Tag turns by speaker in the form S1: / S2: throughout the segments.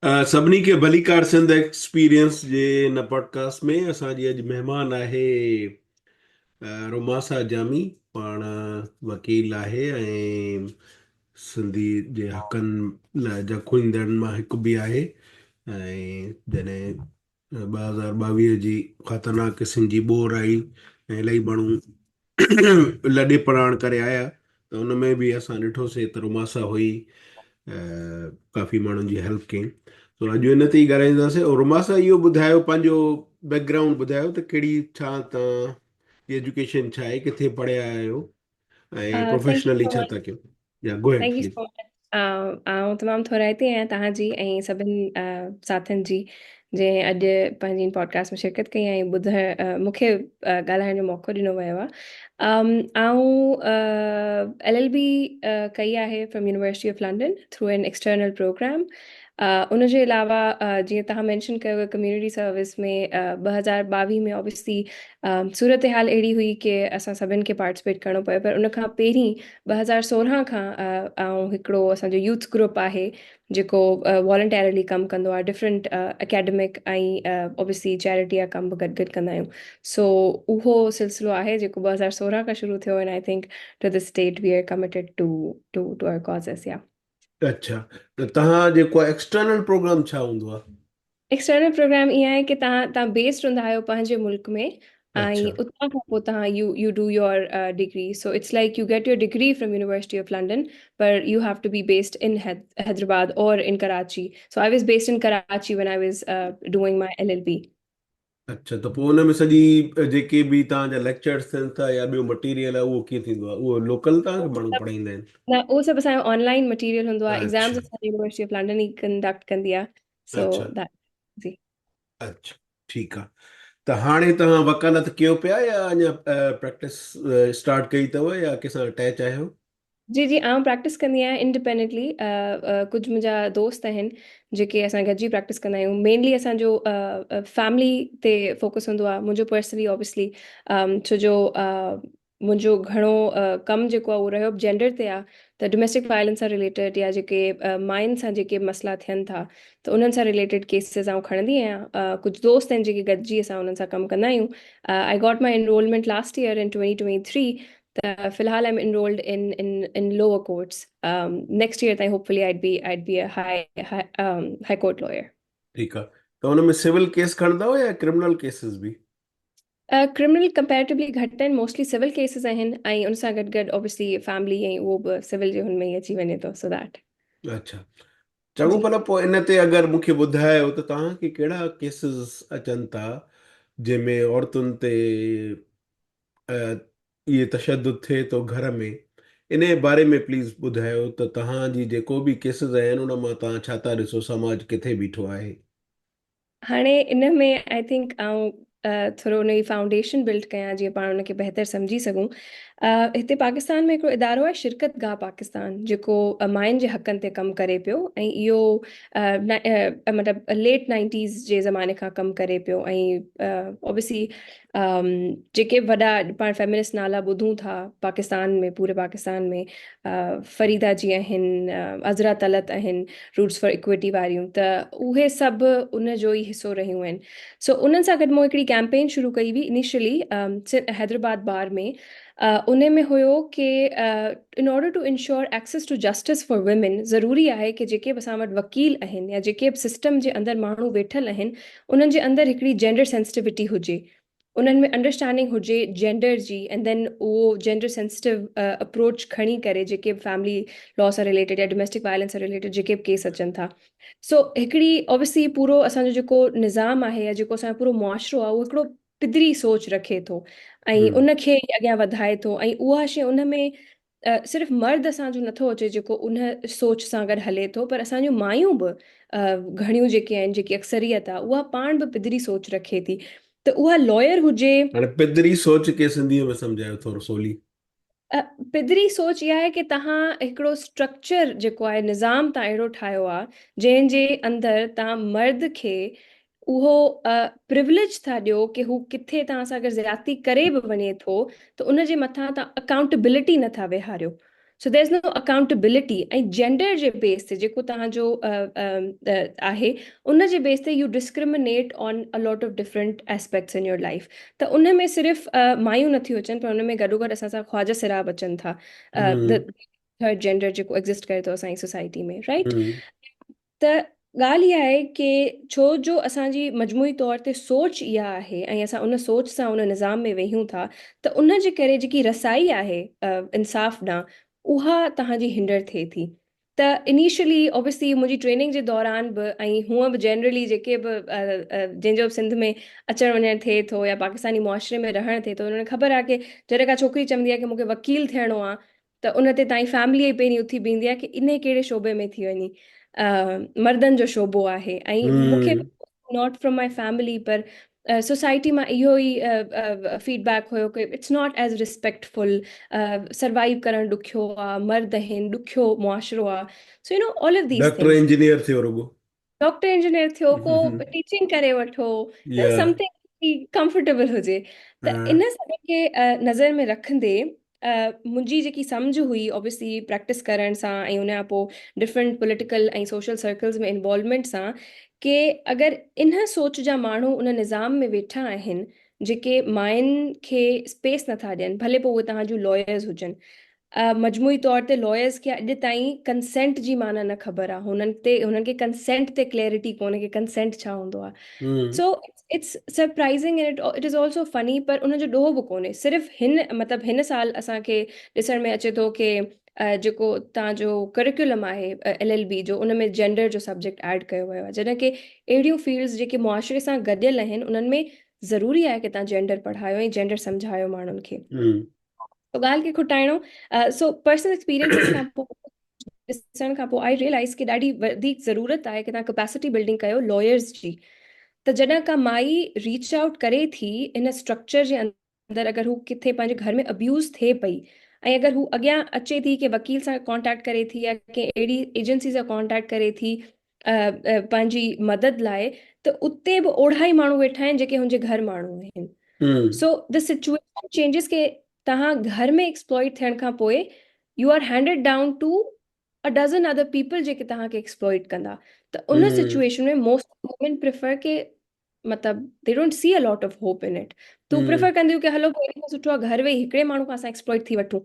S1: सभिनी खे भलीकार सिंध एक्सपीरियंस जे हिन पॉडकास्ट में असांजी अॼु महिमान आहे रोमासा जामी। पाण वकील आहे ऐं सिंधी जे हक़नि लाइ जा खुईंदड़नि मां हिकु बि आहे। ऐं जॾहिं 2022 जी ख़तरनाक क़िस्म जी ॿोर आई ऐं इलाही माण्हू लॾे पढ़ाइण करे आया, त उन में बि असां ॾिठोसीं त रोमासा हुई। काफ़ी माण्हुनि जी हेल्प कई। तो अॼु हिन ते ई ॻाल्हाईंदासीं। और रोमासा इहो ॿुधायो, पंहिंजो बैकग्राउंड ॿुधायो त कहिड़ी छा तव्हां एजुकेशन छा आहे, किथे पढ़िया आहियो ऐं
S2: Thank you
S1: प्रोफेशनली
S2: so
S1: छा
S2: much.
S1: था कयो। या गो हेड
S2: Thank you
S1: please.
S2: so much. आउं तमामु थोराइती आहियां तव्हांजी ऐं सभिनी साथियुनि जी जंहिं अॼु पंहिंजी पॉडकास्ट में शिरकत कई ऐं मूंखे ॻाल्हाइण जो मौक़ो ॾिनो वियो आहे। आउं LLB कई आहे from university of London through an external programme. उनजे अलावा जीअं तव्हां मेंशन कयो कम्युनिटी सर्विस में 2022 में ऑब्वियसली सूरत हाल अहिड़ी हुई कि असां सभिनि खे पार्टिसिपेट करिणो पियो, पर उन खां पहिरीं 2016 खां ऐं हिकिड़ो असांजो यूथ ग्रुप आहे जेको वॉलंटियरली कमु कंदो आहे, डिफरेंट एकेडमिक ऐं ऑब्वियसली चैरिटी जा कम बि गॾु गॾु कंदा आहियूं। सो उहो सिलसिलो आहे जेको 2016 खां शुरू थियो, and I think to the state we are committed to to to our causes या।
S1: अच्छा, त तव्हां जेको एक्सटर्नल प्रोग्राम छा हूंदो आहे?
S2: एक्सटर्नल प्रोग्राम ईअं आहे कि तव्हां बेस्ड हूंदा आहियो पंहिंजे मुल्क में
S1: अच्छा।
S2: ऐं उतां खां पोइ तव्हां you do your degree. So it's like you get your degree from university of London, पर you have to be based in Hyderabad और in Karachi. So I was based in Karachi when I was doing my LLB।
S1: अच्छा, त पोइ हुन में सॼी जेके बि तव्हांजा लेक्चर्स थियनि था या ॿियो मटीरियल आहे, उहो कीअं थींदो आहे? उहो लोकल तव्हांखे माण्हू पढ़ाईंदा आहिनि?
S2: न, उहो सभु असांजो ऑनलाइन मटीरियल हूंदो आहे।
S1: अच्छा।
S2: एग्ज़ाम्स असांजी university of London E conduct कंदी आहे। सो
S1: अच्छा।
S2: दैट जी।
S1: अच्छा, ठीकु आहे। त हाणे तव्हां वकालत कयो पिया या अञा प्रैक्टिस स्टार्ट कई अथव या कंहिंसां अटैच आहियो?
S2: जी जी, आउं प्रैक्टिस कंदी आहियां इंडिपेंडेंटली। कुझु मुंहिंजा दोस्त आहिनि जेके असां गॾिजी प्रैक्टिस कंदा आहियूं। मेनली असांजो फैमिली ते फोकस हूंदो आहे मुंहिंजो पर्सनली ऑब्वियसली, छो जो मुंहिंजो घणो कमु जेको आहे उहो रहियो जेंडर ते आहे। त डोमेस्टिक वायलेंस सां रिलेटेड या जेके माइनि सां जेके मसइला थियनि था, त उन्हनि सां रिलेटेड केसिस आउं खणंदी आहियां। कुझु दोस्त आहिनि जेके गॾिजी असां उन्हनि सां कमु कंदा आहियूं। I got my enrolment last year in 2023। त फिलहाल I'm enrolled in lower courts. Next year ताईं hopefully I'd be a high court lawyer.
S1: ठीकु आहे। त हुन में सिविल केस खणंदा या क्रिमिनल केसेस बि?
S2: क्रिमिनल कंपैरेटिवली घटि आहिनि, मोस्टली सिविल केसिस आहिनि ऐं उन सां गॾु गॾु ऑब्वियसली फैमिली ऐं उहो बि सिविल जे हुन में ई अची वञे थो, सो दैट।
S1: अच्छा, चङो।
S2: जी।
S1: भला पोइ इन ते अगरि मूंखे ॿुधायो त तव्हांखे कहिड़ा केसिस अचनि था जंहिंमें औरतुनि ते अ, इहे तशदुद थिए थो घर में, इन जे बारे में प्लीज़ ॿुधायो त तव्हांजी जेको बि केसिस आहिनि उन मां तव्हां छा था ॾिसो, समाज किथे बीठो आहे?
S2: हाणे इन में आई थिंक आउं थोरो हुन जी फाउंडेशन बिल्ड कयां जीअं पाण हुनखे बहितर सम्झी सघूं। हिते पाकिस्तान में हिकिड़ो इदारो आहे शिरकत गाह पाकिस्तान, जेको मायुनि जे हक़नि ते कमु करे पियो ऐं इहो मतिलबु लेट 90s जे ज़माने खां कमु करे पियो। ऐं ऑब्वियसली जेके वॾा पाण फेमिनिस्ट नाला ॿुधूं था पाकिस्तान में, पूरे पाकिस्तान में, फरीदा जी आहिनि, अज़रा तलत आहिनि, रूट्स फॉर इक्विटी वारियूं, त उहे सभु उन जो ई हिसो रहियूं आहिनि। सो उन्हनि सां गॾु मूं हिकिड़ी कैंपेन शुरू कई हुई इनिशियली हैदराबाद बार में। उन में हुयो कि in order to ensure access to justice for women, ज़रूरी आहे कि जेके बि असां वटि वकील आहिनि या जेके बि सिस्टम जे अंदरि माण्हू वेठल आहिनि, उन्हनि जे अंदरि हिकिड़ी जेंडर सेंसिटिविटी हुजे, उन्हनि में अंडरस्टैंडिंग हुजे जेंडर जी, एंड देन उहो जेंडर सेंसिटिव अप्रोच खणी करे जेके बि फैमिली लॉ सां रिलेटेड या डोमेस्टिक वायलेंस सां रिलेटेड जेके बि केस अचनि था। सो हिकिड़ी ऑब्वियसली पूरो असांजो जेको निज़ाम आहे या जेको असांजो पूरो मुआशिरो आहे उहो हिकिड़ो पिदरी सोच रखे थो ऐं
S1: हम्म।
S2: उनखे अॻियां वधाए थो। ऐं उहा शइ उन में सिर्फ़ु मर्द असांजो नथो अचे जेको उन सोच सां गॾु हले थो, पर असांजूं मायूं बि घणियूं जेके आहिनि, जेकी अक्सरियत आहे, उहा पाण बि पिदरी सोच रखे थी। त उहा लॉयर हुजे।
S1: हाणे पिदरी सोच खे सिंधीअ में सम्झायो थोरो सवली।
S2: अ, पिदरी सोच इहा आहे कि तव्हां हिकिड़ो स्ट्रक्चर जेको आहे निज़ाम तव्हां अहिड़ो ठाहियो आहे जंहिंजे अंदरि तव्हां मर्द खे उहो प्रिविलेज था ॾियो कि हू किथे तव्हां सां अगरि ज़्यादती करे बि वञे थो त उन जे मथां तव्हां अकाउंटेबिलिटी नथा वेहारियो। So there is no accountability. ऐं जेंडर जे बेस ते जेको तव्हांजो आहे, उन जे बेस ते you discriminate on a lot of different aspects in your life. त उन में सिर्फ़ु मायूं नथियूं अचनि, पर उन में गॾोगॾु असां सां ख्वाजा सिराब अचनि था, द
S1: हम्म
S2: थर्ड जेंडर जेको एग्ज़िस्ट करे थो असांजी सोसाइटी में, राइट?
S1: हम्म
S2: त ॻाल्हि इहा आहे की छो जो असांजी मजमूई तौर ते सोच इहा आहे ऐं असां उन सोच सां उन निज़ाम में वेहियूं था, त उन जे करे जेकी रसाई आहे इंसाफ़ ॾांहुं, उहा तव्हांजी हिंडर थिए थी। त इनिशियली ऑब्वियसली मुंहिंजी ट्रेनिंग जे दौरान बि ऐं हूअं बि जनरली जेके बि जंहिंजो बि सिंध में अचणु वञणु थिए थो या पाकिस्तानी मुआशरे में रहणु थिए थो, उन्हनि ख़बर आहे कि जॾहिं का छोकिरी चवंदी आहे कि मूंखे वकील थियणो आहे, त उन ते तव्हांजी फैमिली ई पहिरीं उथी बीहंदी आहे कि इन कहिड़े शोबे में थी वञी। मर्दनि जो शोबो आहे ऐं मूंखे
S1: हम्म
S2: नॉट फ्रॉम माई फैमिली, पर सोसाइटी मां इहो ई फीडबैक हुयो कि it's not as respectful, survive करणु ॾुखियो आहे, मर्द आहिनि, ॾुखियो मुआशरो आहे। So you know all of these
S1: doctor
S2: things.
S1: Engineer थियो रुगो।
S2: डॉक्टर इंजीनियर थियो, को टीचिंग करे वठो,
S1: या
S2: समथिंग कंफर्टेबल हुजे। त इन सभ खे नज़र में रखंदे मुंहिंजी जेकी सम्झ हुई ऑब्वियसली प्रैक्टिस करण सां ऐं उन खां पोइ डिफरेंट पॉलिटिकल ऐं सोशल सर्कल्स में इन्वॉल्वमेंट सां, कि अगरि इन सोच जा माण्हू उन निज़ाम में वेठा आहिनि जेके मायुनि खे स्पेस नथा ॾियनि, भले पोइ उहे तव्हां लॉयर्स हुजनि। मजमूई तौर ते लॉयर्स खे अॼु ताईं कंसेंट जी माना न ख़बर आहे, हुननि खे कंसेंट ते क्लैरिटी कोन्हे कि कंसेंट छा हूंदो आहे।
S1: Hmm
S2: so it's surprising and it is also funny, पर उनजो ॾोह बि कोन्हे। सिर्फ़ु मतिलबु हिन साल असांखे ॾिसण में अचे थो कि जेको तव्हांजो करिकुलम आहे LLB जो, उन में जेंडर जो सब्जेक्ट ऐड कयो वियो आहे, जॾहिं कि अहिड़ियूं फील्ड्स जेके मुआशरे सां गॾियल आहिनि उन्हनि में ज़रूरी आहे कि तव्हां जेंडर पढ़ायो ऐं जेंडर सम्झायो माण्हुनि खे।
S1: हम्म
S2: तो ॻाल्हि खे खुटाइणो, सो पर्सनल एक्सपीरियंसिस खां पोइ ॾिसण खां पोइ आई रियलाइज़ कि ॾाढी वधीक ज़रूरत आहे कि तव्हां कैपेसिटी बिल्डिंग कयो लॉयर्स जी। त जॾहिं का माई रीच आउट करे थी इन स्ट्रक्चर जे अंदरि, अगरि हू किथे पंहिंजे घर में अब्यूज़ थिए पई, ऐं अगरि हू अॻियां अचे थी कि वकील सां कॉन्टेक्ट करे थी या कंहिं अहिड़ी एजेंसी सां कॉन्टेक्ट करे थी पंहिंजी मदद लाइ, त उते बि ओढ़ा ई माण्हू वेठा आहिनि जेके हुनजे घर माण्हू आहिनि।
S1: Hmm
S2: so the situation changes के तव्हां घर में एक्सप्लॉइट थियण खां पोइ you are handed down to a dozen other people जेके तव्हांखे एक्सप्लॉइट कंदा। त उन
S1: हम्म
S2: सिचुएशन में मोस्ट वुमेन प्रिफर के, मतिलबु they don't see a lot of hope in it. तूं
S1: हम्म
S2: प्रिफर कंदियूं कि हलो पहिरीं खां सुठो आहे घर वेही हिकिड़े माण्हू खां असां एक्सप्लॉइट थी वठूं,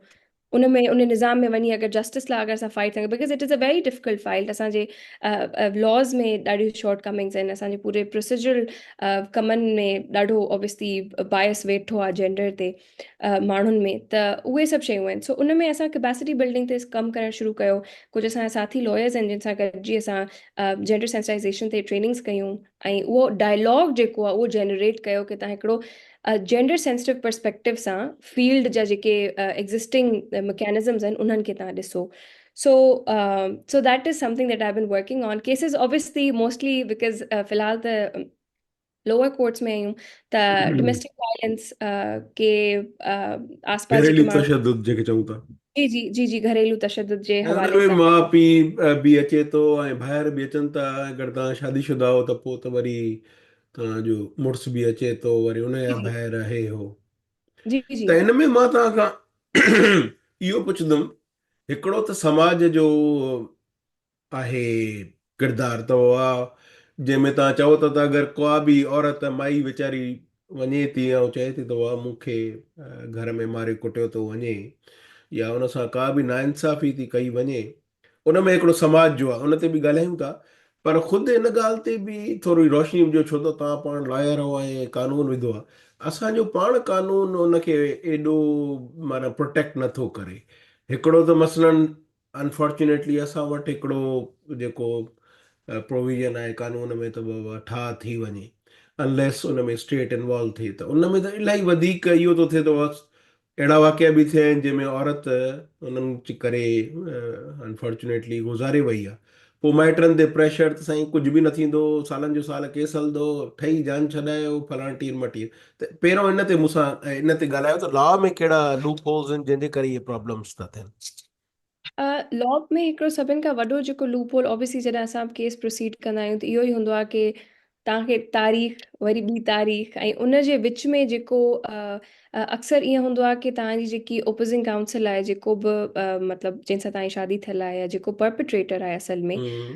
S2: उन निज़ाम में वञी अगरि जस्टिस लाइ अगरि असां फाइट कयूं, because it is a very difficult fight. असांजे लॉज़ में ॾाढियूं शॉर्ट कमिंग्स आहिनि, असांजे पूरे प्रोसीजरल कमनि में ॾाढो ऑब्वियसली बायस वेठो आहे जेंडर ते माण्हुनि में, त उहे सभु शयूं आहिनि। सो उन में असां कैपेसिटी बिल्डिंग ते कमु करणु शुरू कयो। कुझु असांजा साथी लॉयर्स आहिनि जिन सां गॾिजी असां जेंडर सेंसिटाइज़ेशन ते ट्रेनिंग्स कयूं, ऐं उहो डायलॉग जेको आहे उहो जनरेट कयो कि तव्हां हिकिड़ो जेंडर सेंसिटिव पर्सपेक्टिव सां फील्ड जा जेके एग्ज़िस्टिंग मैकेनिज़म्स आहिनि उन्हनि खे तव्हां ॾिसो। So that is something that I've been working on. Cases obviously mostly because फ़िलहाल त लोअर कोर्ट्स में आहियूं, त डोमेस्टिक वायलेंस के आसपास जेके
S1: घरेलू
S2: माण्हू,
S1: तशद्दुद जेके चऊं था।
S2: जी जी जी जी, घरेलू तशद्दुद जे
S1: ऐं हुन
S2: हवाले
S1: में
S2: सां।
S1: माउ पीउ बि अचे थो ऐं ॿाहिरि बि अचनि था। अगरि तव्हां शादीशुदा हो त पोइ त वरी तव्हांजो मुड़ुसु बि अचे थो, वरी हुनजा
S2: जी
S1: ॿाहिरि आहे हो।
S2: जी जी जी
S1: त हिन में मां तव्हां खां इहो पुछंदुमि, हिकिड़ो त समाज जो आहे किरदारु त उहो आहे जंहिंमें तव्हां चओ था त अगरि का बि औरत माई वीचारी वञे थी ऐं चए थी त उहा मूंखे घर में मारे कुटियो थो वञे, या हुन सां का बि नाइंसाफ़ी थी कई वञे, उन में हिकिड़ो समाज जो आहे, उन ते बि ॻाल्हायूं था। पर ख़ुदि हिन ॻाल्हि ते बि थोरी रोशनी हुजे, छो त तव्हां पाण लॉयर हो ऐं कानून विधो आहे। असांजो पाण कानून उनखे एॾो माना प्रोटेक्ट नथो करे। हिकिड़ो त मसलन अनफॉर्चुनेटली असां वटि हिकिड़ो जेको प्रोविज़न आहे कानून में, त बाबा ठाह थी वञे अनलेस उन में स्टेट इन्वॉल्व थिए, त उन में त इलाही वधीक इहो थो थिए। त अहिड़ा वाक़िया बि थिया आहिनि जंहिंमें औरत उन्हनि जे करे अनफॉर्चुनेटली गुज़ारे वई आहे। पोइ माइटनि ते प्रेशर त साईं कुझु बि न थींदो, सालनि जो साल केस हलंदो, ठही जान छॾायो फलाण टीर मटीर। त पहिरियों इन ते मूंसां इन ते ॻाल्हायो त लॉ में कहिड़ा लूप होल्स आहिनि जंहिंजे करे इहे प्रॉब्लम्स था थियनि।
S2: लॉ में हिकिड़ो सभिनि खां वॾो जेको लूप होल ऑब्वियसली जॾहिं असां केस प्रोसीड कंदा आहियूं त इहो ई हूंदो आहे कि तव्हांखे तारीख़ वरी ॿी तारीख़ ऐं उन जे विच में जेको अक्सर ईअं हूंदो आहे कि तव्हांजी जेकी ओपोज़िंग काउंसिल आहे, जेको बि मतिलबु जंहिंसां तव्हांजी शादी थियल आहे या जेको परपिट्रेटर आहे असल में,
S1: हम्म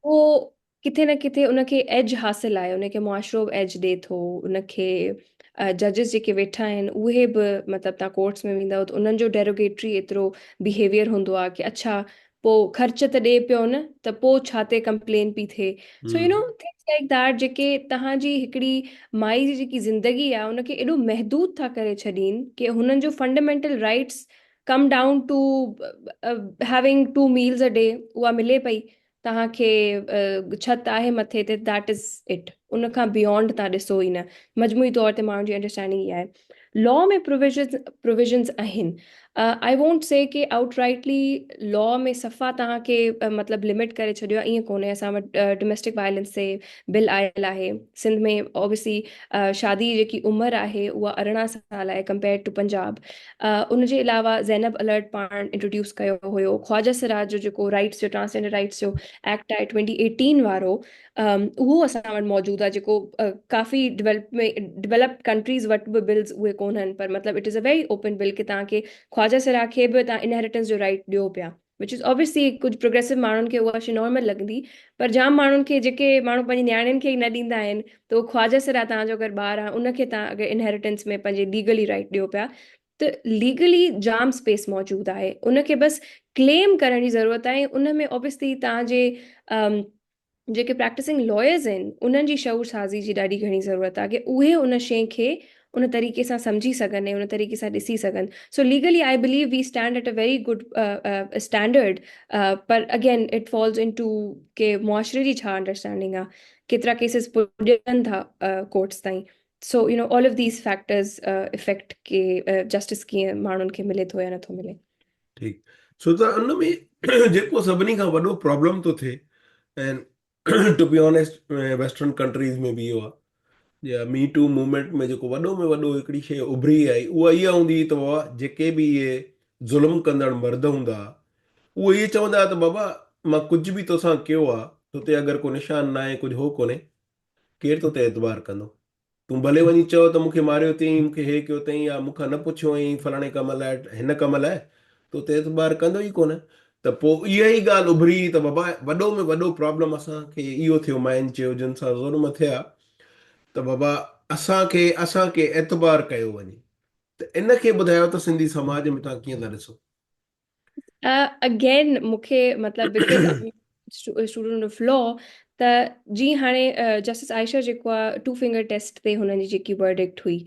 S2: उहो किथे न किथे उनखे एज हासिल आहे, उनखे मुआशिरो एज ॾिए थो उनखे। जजिस जेके वेठा आहिनि उहे बि मतिलबु तव्हां कोर्ट्स में वेंदव त उन्हनि जो डेरोगेटरी एतिरो बिहेवियर हूंदो आहे कि अच्छा पोइ ख़र्च त ॾिए पियो न, त पोइ छा ते कंप्लेन पई थिए। सो
S1: हम्म
S2: थिंग्स लाइक दैट जेके तव्हांजी हिकिड़ी माई जी जेकी ज़िंदगी आहे उनखे एॾो महदूद था करे छॾीनि कि हुननि जो fundamental rights come down to having 2 meals a day, उहा मिले पई तव्हांखे, छत आहे मथे ते, दैट इज़ इट। उन खां बियॉन्ड तव्हां ॾिसो ई न। मजमूई तौर ते माण्हुनि जी अंडरस्टैंडिंग इहा आहे। लॉ में प्रोविजन्स आहिनि। आई वोंट से कि आउटराइटली लॉ में सफ़ा तव्हांखे मतिलबु लिमिट करे छॾियो आहे, ईअं कोन्हे। असां वटि डोमेस्टिक वायलेंस ते बिल आयल आहे सिंध में। ऑब्वियसली शादी जेकी उमिरि आहे उहा 18 साल आहे कंपेयर टू पंजाब। उनजे अलावा ज़ैनब अलर्ट पाण इंट्रोड्यूस कयो हुयो। ख्वाजा सिराज जो जेको राइट्स जो ट्रांसजेंडर राइट्स जो एक्ट आहे 2018 वारो, उहो असां वटि मौजूदु आहे, जेको काफ़ी डेवलप्ड कंट्रीज़ वटि बि बिल्स उहे कोन्हनि, पर मतिलबु it is a very open bill कि तव्हांखे ख्वाजा सिराज खे बि तव्हां इनहेरिटेंस जो राइट ॾियो पिया, विच इज़ ऑब्वियसली कुझु प्रोग्रेसिव माण्हुनि खे उहा शइ नॉर्मल लॻंदी। पर जाम माण्हुनि खे, जेके माण्हू पंहिंजी नियाणियुनि खे ई न ॾींदा आहिनि, त उहो ख्वाजा सिराज तव्हांजो अगरि ॿारु आहे उनखे तव्हां अगरि इनहेरिटेंस में पंहिंजे लीगली राइट ॾियो पिया, त लीगली जाम स्पेस मौजूदु आहे। उनखे बसि क्लेम करण जी ज़रूरत आहे। उन में ऑब्वियसली तव्हांजे जेके प्रैक्टिसिंग लॉयर्स आहिनि उन्हनि जी शऊर साज़ी जी ॾाढी घणी ज़रूरत आहे कि उहे उन शइ खे उन तरीक़े सां सम्झी सघनि ऐं उन तरीक़े सां ॾिसी सघनि। So legally I believe we stand at a very good standard. पर again it falls into के मुआशरे जी छा अंडरस्टैंडिंग आहे, केतिरा केसिस पुॼनि था कोर्ट्स ताईं। So all of these factors effect के जस्टिस कीअं माण्हुनि खे मिले थो या नथो मिले।
S1: ठीकु। छो त उन में जेको सभिनी खां वॾो प्रॉब्लम थो थिए, ऐं to be honest western countries में बि इहो आहे, या मी टू मूवमेंट में जेको वॾो में वॾो हिकिड़ी शइ उभरी आई उहा इहा हूंदी त बाबा जेके बि इहे ज़ुल्म कंदड़ मर्द हूंदा उहे इहे चवंदा त बाबा मां कुझु बि तोसां कयो आहे, तो ते अगरि को निशान न आहे, कुझु हो कोन्हे, केरु तो ते एतबार कंदो? तूं भले वञी चओ त मूंखे मारियो अथई, मूंखे हे कयो अथई, या मूंखां न पुछियो ऐं फलाणे कम लाइ, हिन कम लाइ, तो ते एतबार कंदो ई कोन। त पोइ इहा ई ॻाल्हि उभरी त बाबा वॾो में वॾो प्रॉब्लम असांखे इहो थियो, माइनि चयो जिन सां ज़ुल्म थिया, त बाबा असांखे एतबार कयो वञे। त इन खे ॿुधायो त सिंधी समाज में तव्हां कीअं था ॾिसो?
S2: अगेन मूंखे मतिलबु बिकॉज़ स्टूडेंट ऑफ लॉ, त जीअं हाणे जस्टिस आयशा जेको आहे 2 फिंगर टेस्ट ते हुननि जी जेकी वर्डिक्ट हुई,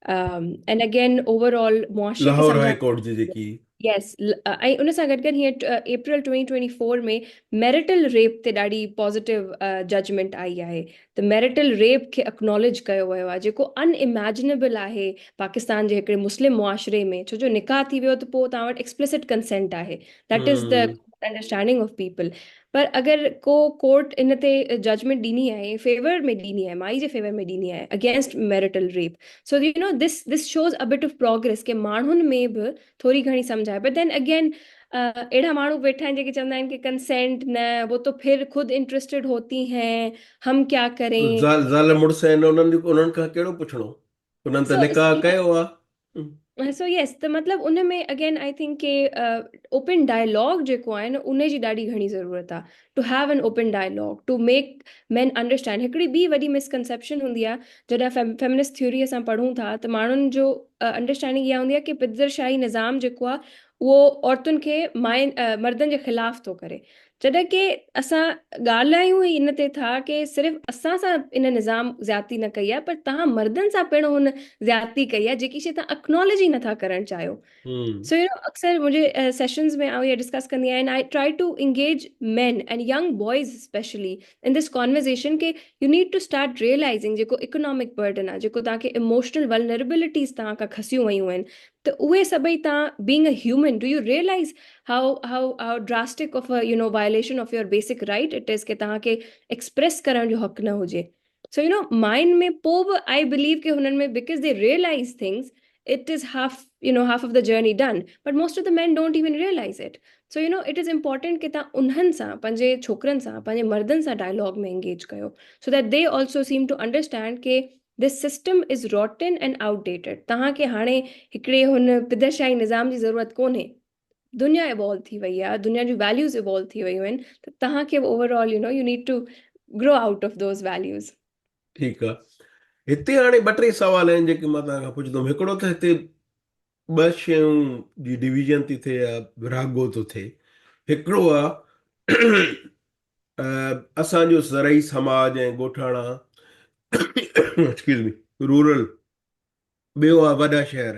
S2: एंड अगेन ओवरऑल मुआशरे खे
S1: लाहौर हाई
S2: सम्झाइण।
S1: कोर्ट जी जेकी।
S2: यस। ऐं उन सां गॾु गॾु हीअं अप्रैल 2024 में मैरिटल रेप ते ॾाढी पॉज़िटिव जजमेंट आई आहे। त मैरिटल रेप खे एक्नॉलेज कयो वियो आहे, जेको अनइमेजिनेबल आहे पाकिस्तान जे हिकिड़े मुस्लिम मुआशरे में। छो जो निकाह थी वियो त पोइ तव्हां वटि एक्सप्लिसिट कंसेंट आहे, that is the
S1: hmm
S2: understanding of people. पर अगरि को कोर्ट इन ते जजमेंट ॾिनी आहे, फेवर में ॾिनी आहे, माई जे फेवर में ॾिनी आहे against marital rape, so this shows a bit of progress के माण्हुनि में बि थोरी घणी सम्झ आहे। बट देन अगेन अहिड़ा माण्हू वेठा आहिनि जेके चवंदा आहिनि कि कंसेंट न, वो तो फिर खुद इंटरेस्टेड होती हैं, हम क्या करें।
S1: ज़ाल मुड़ुस आहिनि, उन्हनि खां कहिड़ो पुछणो? उन्हनि त
S2: सो
S1: निकाह कयो आहे।
S2: सो यस, त मतिलबु उन में अगेन आई थिंक के ओपन डायलॉग जेको आहे न उन जी ॾाढी घणी ज़रूरत आहे, to have an open dialogue to make men understand. हिकिड़ी ॿी वॾी मिसकंसेप्शन हूंदी आहे जॾहिं फेमिनिस्ट थ्योरी असां पढ़ूं था, त माण्हुनि जो अंडरस्टैंडिंग इहा हूंदी आहे कि पितरशाही निज़ाम जेको आहे उहो औरतुनि खे मर्दनि जे ख़िलाफ़ थो करे। जॾहिं कि असां ॻाल्हायूं ई इन ते था कि सिर्फ़ु असां सां इन निज़ाम ज़्यादती न कई आहे, पर तव्हां मर्दनि सां पिणु हुन ज़्यादती कई आहे, जेकी शइ तव्हां एक्नॉलेज ई नथा करणु चाहियो।
S1: हम्म
S2: सो अक्सर मुंहिंजे सेशंस में आउं इहा डिस्कस कंदी आहियां, I try to engage men and young boys specially in this conversation के you need to start realising जेको इकोनॉमिक बर्डन आहे, जेको तव्हांखे इमोशनल वल्नरेबिलिटीज़ तव्हां खां खसियूं वयूं आहिनि, त उहे सभई तव्हां being a human, do you realise how drastic of a violation of your basic right it is कि तव्हांखे एक्सप्रेस करण जो हक़ न हुजे। सो माइंड में पोइ बि आई बिलीव कि हुननि में because they realise things, it is half of the journey done, but most of the men don't even realize it. So you know it is important कि तव्हां उन्हनि सां पंहिंजे छोकिरनि सां पंहिंजे मर्दनि सां डायलॉग में एंगेज कयो so that they also seem to understand के this system is rotten and outdated तव्हांखे हाणे हिकिड़े हुन पिदरशाही निज़ाम जी ज़रूरत कोन्हे दुनिया इवॉल्व थी वई आहे दुनिया जूं वैल्यूज़ इवॉल्व थी वियूं आहिनि त तव्हांखे overall you know you need to grow out of those values
S1: ठीकु आहे। हिते हाणे ॿ टे सुवाल आहिनि जेके मां तव्हांखां पुछंदुमि। हिकिड़ो त हिते ॿ शयूं जी डिवीजन थी थिए या विरागो थो थिए। हिकिड़ो आहे असांजो ज़रई समाज ऐं ॻोठाणा एक्सक्यूज़ मी रूरल, ॿियो आहे वॾा शहर।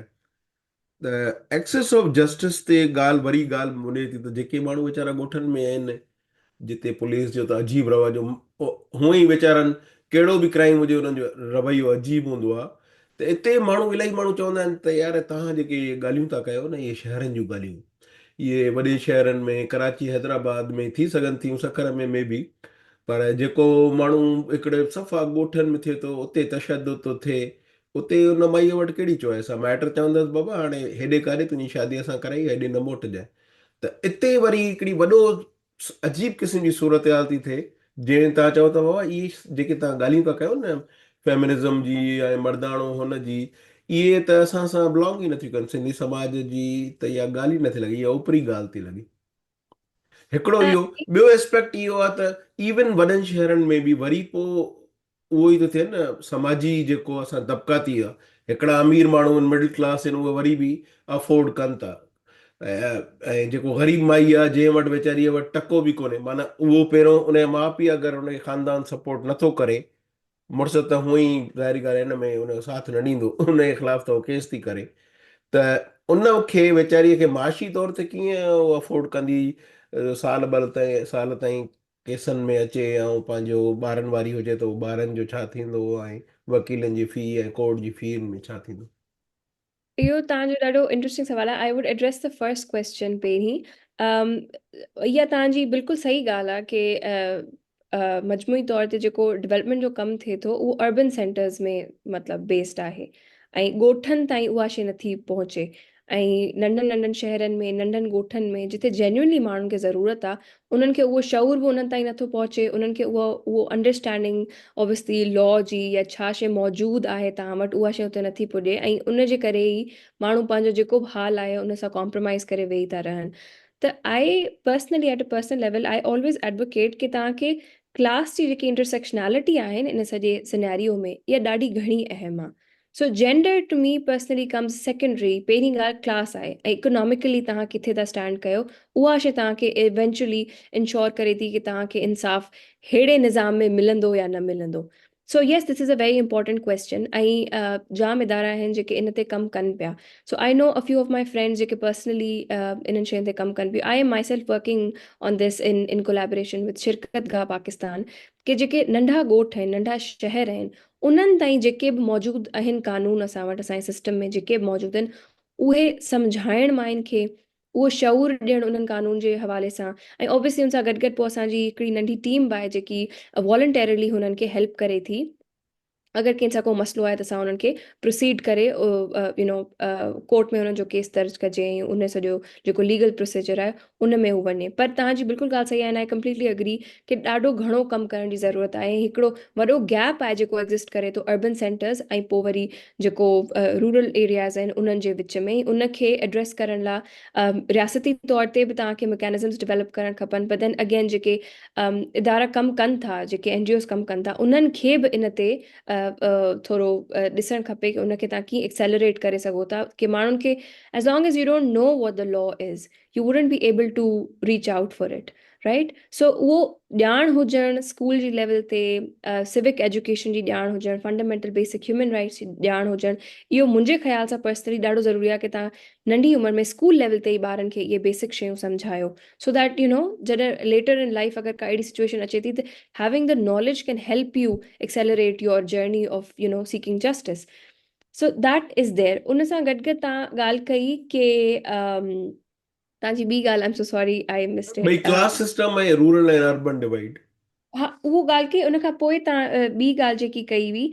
S1: त एक्सेस ऑफ जस्टिस ते ॻाल्हि वरी ॻाल्हि मुञे थी त जेके माण्हू वीचारा ॻोठनि में आहिनि जिते पुलिस जो त अजीब रवाजो हूअं ई वीचारनि कहिड़ो बि क्राइम हुजे हुननि जो रवैयो अजीब हूंदो आहे। त हिते माण्हू इलाही माण्हू चवंदा आहिनि त यार तव्हां जेके इहे ॻाल्हियूं था कयो न इहे शहरनि जूं ॻाल्हियूं, इहे वॾे शहरनि में कराची हैदराबाद में थी सघनि थियूं सखर में बि, पर जेको माण्हू हिकिड़े सफ़ा ॻोठनि में थिए थो उते तशदुद थो थिए। उते उन माईअ वटि कहिड़ी चॉइस आहे, माइट चवंदसि बाबा हाणे हेॾे काॾे तुंहिंजी शादी असां कराई हेॾे न मोटिजांइ। त इते वरी हिकिड़ी वॾो अजीब क़िस्म जी सूरत हाल थी थिए। जीअं तव्हां चओ था बाबा इहे जेके तव्हां ॻाल्हियूं था कयो न फेमिनिज़म जी ऐं मर्दाणो हुन जी, इहे त असां सां बिलोंग ई नथियूं कनि सिंधी समाज जी। त इहा ॻाल्हि ई नथी लॻे, इहा ऊपरी ॻाल्हि थी लॻे। हिकिड़ो इहो। ॿियो एस्पेक्ट इहो आहे त इवन वॾनि शहरनि में बि वरी पोइ उहो ई थो थिए न समाजी जेको असां तबिक़ाती आहे। हिकिड़ा अमीर माण्हू आहिनि मिडिल क्लास आहिनि उहे वरी बि अफोर्ड कनि था। ऐं जेको ग़रीब माई आहे जंहिं वटि वेचारीअ वटि टको बि कोन्हे, माना उहो पहिरियों उनजे माउ पीउ अगरि उनखे ख़ानदान सपोर्ट नथो करे, मुड़ुसु त हूअं ई ज़ाहिरी ॻाल्हि आहे हिन में उनजो साथ न ॾींदो उनजे ख़िलाफ़ु त उहो केस थी करे। त उनखे वेचारीअ खे माशी तौर ते कीअं उहो अफोर्ड कंदी साल ॿ ताईं साल ताईं केसनि में अचे ऐं पंहिंजो ॿारनि वारी हुजे त उहो ॿारनि जो छा थींदो ऐं वकीलनि जी फ़ी ऐं कोर्ट जी फ़ी में छा थींदो।
S2: इहो तव्हांजो ॾाढो इंटरेस्टिंग सवाल आहे I would address the first question पहिरीं इहा तव्हांजी बिल्कुलु सही ॻाल्हि आहे कि मजमूई तौर ते जेको डेवलपमेंट जो कमु थिए थो उहो अर्बन सेंटर्स में मतिलबु बेस्ड आहे ऐं ॻोठनि ताईं उहा शइ नथी पहुचे ऐं नंढनि नंढनि शहरनि में नंढनि ॻोठनि में जिते जेन्युनली माण्हुनि खे ज़रूरत आहे उन्हनि खे उहो शऊर बि उन्हनि ताईं नथो पहुचे उन्हनि खे उहो अंडरस्टैंडिंग ऑब्वियसली लॉ जी या छा शइ मौजूदु आहे तव्हां वटि उहा शइ हुते नथी पुॼे ऐं उन जे करे ई माण्हू पंहिंजो जेको बि हाल आहे उन सां कॉम्प्रोमाइज़ करे वेही था रहनि त I personally at a personal level I always advocate कि तव्हांखे क्लास जी जेकी इंटरसेक्शनैलिटी आहे न इन सॼे सिनेरियो में इहा ॾाढी घणी अहम आहे सो gender to me personally comes secondary पहिरीं ॻाल्हि क्लास आहे ऐं इकोनॉमिकली तव्हां किथे था स्टैंड कयो उहा शइ तव्हांखे इवेंचुअली इंश्योर करे थी कि तव्हांखे इंसाफ़ अहिड़े निज़ाम में मिलंदो या न मिलंदो so yes this is a very important question ऐं जाम इदारा आहिनि जेके इन ते कमु कनि पिया so I know a few of my friends जेके पर्सनली इन्हनि शयुनि ते कमु कनि पियूं I am myself working on this in collaboration with Shirkat Gah Pakistan के जेके नंढा ॻोठ आहिनि नंढा शहर आहिनि उन्हनि ताईं जेके बि मौजूदु आहिनि कानून असां वटि असांजे सिस्टम में जेके बि मौजूदु आहिनि उहे सम्झाइण माइनि खे उहो शऊर ॾियणु उन्हनि कानून जे हवाले सां ऐं ऑब्वियसली हुन सां गॾु गॾु पोइ असांजी हिकिड़ी नंढी टीम बि आहे जेकी वॉलंटरली हुननि खे हेल्प करे थी अगरि कंहिंसां को मसइलो आहे त असां उन्हनि खे प्रोसीड करे यू नो कोर्ट में हुननि जो केस दर्ज कजे ऐं उन सॼो जेको लीगल प्रोसीजर आहे उन में हू वञे पर तव्हांजी बिल्कुलु ॻाल्हि सही आहे एंड आई कंप्लीटली अग्री कि ॾाढो घणो कमु करण जी ज़रूरत आहे ऐं हिकिड़ो वॾो गैप आहे जेको एग्ज़िस्ट करे थो अर्बन सेंटर्स ऐं पोइ वरी जेको रूरल एरियाज़ आहिनि उन्हनि जे विच में उनखे एड्रेस करण लाइ रियासती तौर ते बि तव्हांखे मैकेनिज़म्स डेवलप करणु खपनि बट देन अगेन जेके इदारा कमु कनि था जेके एन जी ओस कमु कनि था उन्हनि खे बि इन ते थोरो ॾिसणु खपे कि उनखे तव्हां कीअं एक्सेलरेट करे सघो था कि माण्हुनि खे as long as you don't know what the law is you wouldn't be able to reach out for it right so उहो ॼाण हुजणु स्कूल जी लेवल ते सिविक एजुकेशन जी ॼाण हुजणु फंडामेंटल बेसिक ह्यूमन राइट्स जी ॼाण हुजणु इहो मुंहिंजे ख़्याल सां पर्सनली ॾाढो ज़रूरी आहे कि तव्हां नंढी उमिरि में स्कूल लेवल ते ई ॿारनि खे इहे बेसिक शयूं सम्झायो सो दैट यू नो जॾहिं लेटर इन लाइफ अगरि का अहिड़ी सिचुएशन अचे थी त having the knowledge can help you accelerate your journey of you know seeking justice so that is there उन सां गॾु गॾु तव्हां ॻाल्हि कई कि तव्हांजी ॿी ॻाल्हि I am so sorry I missed
S1: भई
S2: इट
S1: क्लास सिस्टम ऐं रूरल ऐं अर्बन डिवाइड।
S2: हा उहो ॻाल्हि कई उन खां पोइ तव्हां ॿी ॻाल्हि जेकी कई हुई